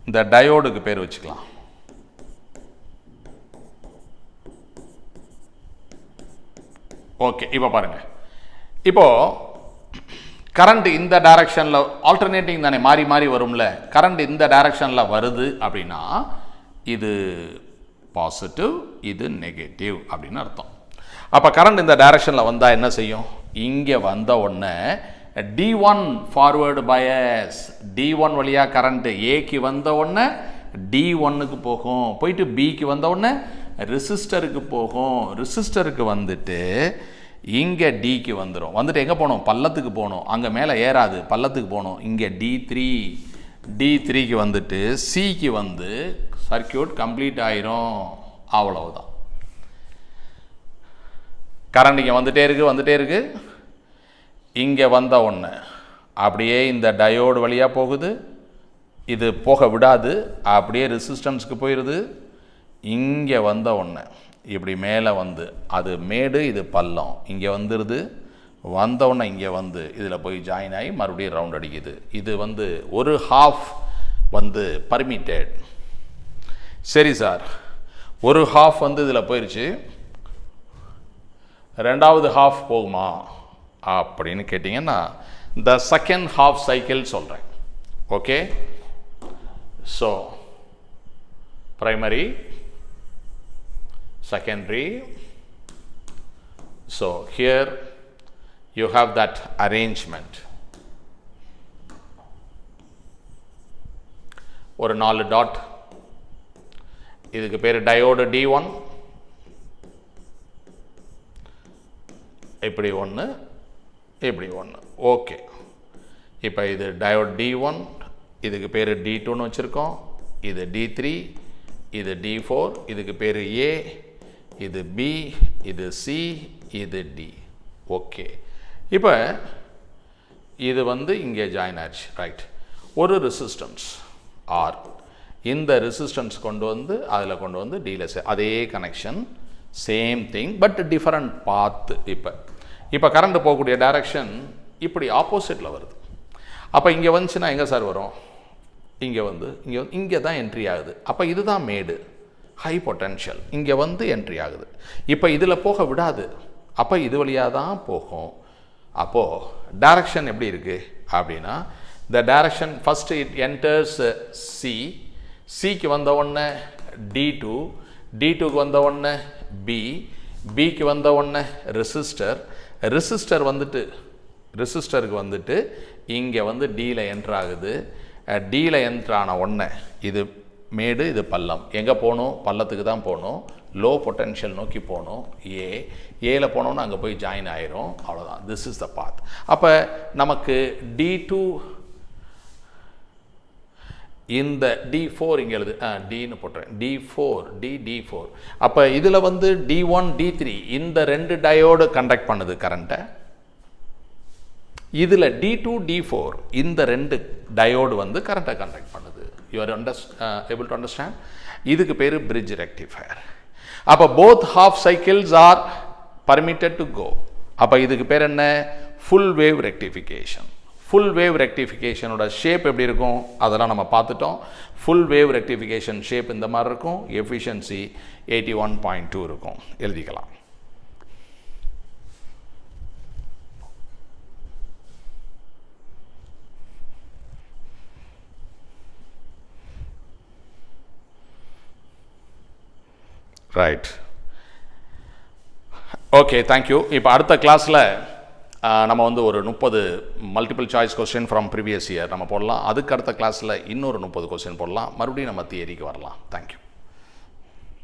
இந்த டயோடுக்கு பேர் வச்சுக்கலாம். ஓகே, இப்போ பாருங்க. இப்போ கரண்ட் இந்த டைரக்ஷனில் ஆல்டர்னேட்டிங் தானே, மாறி மாறி வரும்ல. கரண்ட் இந்த டைரக்ஷனில் வருது அப்படின்னா இது பாசிட்டிவ், இது நெகட்டிவ் அப்படின்னு அர்த்தம். அப்போ கரண்ட் இந்த டைரக்ஷனில் வந்தால் என்ன செய்யும்? இங்கே வந்த உடனே D1 ஃபார்வேர்டு பயஸ், D1 வழியாக கரண்ட்டு ஏக்கு வந்த உடனே D1க்கு போகும், போயிட்டு பிக்கு வந்த உடனே ரெசிஸ்டருக்கு போகும். ரெசிஸ்டருக்கு வந்துட்டு இங்கே டிக்கு வந்துடும். வந்துட்டு எங்கே போகணும்? பள்ளத்துக்கு போகணும். அங்கே மேலே ஏறாது, பள்ளத்துக்கு போகணும். இங்கே D3க்கு வந்துட்டு சிக்கு வந்து சர்க்கியூட் கம்ப்ளீட் ஆயிரும். அவ்வளவுதான். கரண்ட் இங்கே வந்துட்டே இருக்கு. இங்கே வந்த ஒன்று அப்படியே இந்த டயோடு வழியாக போகுது. இது போக விடாது, அப்படியே ரெசிஸ்டன்ஸுக்கு போயிடுது. இங்கே வந்த ஒன்று இப்படி மேலே வந்து அது மேடு, இது பள்ளம். இங்கே வந்துடுது. வந்தவுடனே இங்கே வந்து இதில் போய் ஜாயின் ஆகி மறுபடியும் ரவுண்ட் அடிக்குது. இது வந்து ஒரு ஹாஃப் வந்து பர்மிட்டட். சரி சார், ஒரு ஹாஃப் வந்து இதில் போயிடுச்சு, ரெண்டாவது ஹாஃப் போகுமா அப்படின்னு கேட்டிங்கன்னா த செகண்ட் ஹாஃப் சைக்கிள் சொல்கிறேன். Okay, so primary, secondary. So here you have that arrangement. ஒரு 4 டாட், இதுக்கு பேர் டயோடு D1, இப்படி ஒன்று, இப்படி ஒன்று. ஓகே, இப்போ இது டயோடு D1, இதுக்கு பேர் D2ன்னு வச்சுருக்கோம். இது D3, இது D4, இதுக்கு பேர் A, இது B, இது C, இது D. ஓகே, இப்போ இது வந்து இங்கே ஜாயின் ஆச்சு. ரைட், ஒரு ரெசிஸ்டன்ஸ் ஆர், இந்த ரெசிஸ்டன்ஸ் கொண்டு வந்து அதில் கொண்டு வந்து டீல அதே connection, same thing, but different பாத்து. இப்போ கரண்ட் போகக்கூடிய டைரக்ஷன் இப்படி ஆப்போசிட்டில் வருது. அப்போ இங்கே வந்துச்சுன்னா எங்கே சார் வரும்? இங்கே தான் என்ட்ரி ஆகுது. அப்போ இதுதான் மேடு, ஹை பொட்டென்ஷியல். இங்கே வந்து என்ட்ரி ஆகுது. இப்போ இதில் போக விடாது, அப்போ இது வழியாக தான் போகும். அப்போது டைரக்ஷன் எப்படி இருக்குது அப்படின்னா, the direction first it enters சிக்கு வந்த உடனே D2, D2க்கு வந்த உடனே பிக்கு வந்த உடனே ரெசிஸ்டருக்கு வந்துட்டு இங்கே வந்து டியில் என்ட்ரு ஆகுது. டியில் என்ட்ரான உடனே இது மேடு, இது பள்ளம். எங்கே போகணும்? பள்ளத்துக்கு தான் போகணும். லோ பொட்டென்ஷியல் நோக்கி போகணும். ஏல போனோன்னு அங்கே போய் ஜாயின் ஆயிரும். அவ்வளோதான். திஸ் இஸ் த பாத். அப்போ நமக்கு D2, இந்த D4 இங்கே எழுது, டின்னு போட்டுறேன், D4. அப்போ இதில் வந்து D1, D3 இந்த 2 டயோடு கண்டக்ட் பண்ணுது கரண்ட்டை. இதில் D2, D4 இந்த 2 டயோடு வந்து கரண்ட்டை கண்டக்ட் பண்ணுது. You are able to understand? இதுக்கு பேர் பிரிட்ஜ் ரெக்டிஃபயர். அப்போ both half cycles are permitted to go. அப்போ இதுக்கு பேர் என்ன? Full wave rectification. Full wave ரெக்டிஃபிகேஷனோட ஷேப் எப்படி இருக்கும் அதெல்லாம் நம்ம பார்த்துட்டோம். ஃபுல் வேவ் ரெக்டிஃபிகேஷன் ஷேப் இந்த மாதிரி இருக்கும். எஃபிஷியன்சி 81.2 இருக்கும். எழுதிக்கலாம். Right, okay, thank you. இப்போ அடுத்த கிளாஸில் நம்ம வந்து ஒரு 30 multiple choice question from previous year நம்ம போடலாம். அதுக்கு அடுத்த கிளாஸில் இன்னொரு 30 கொஸ்டின் போடலாம். மறுபடியும் நம்ம தியரிக்கு வரலாம். தேங்க்யூ.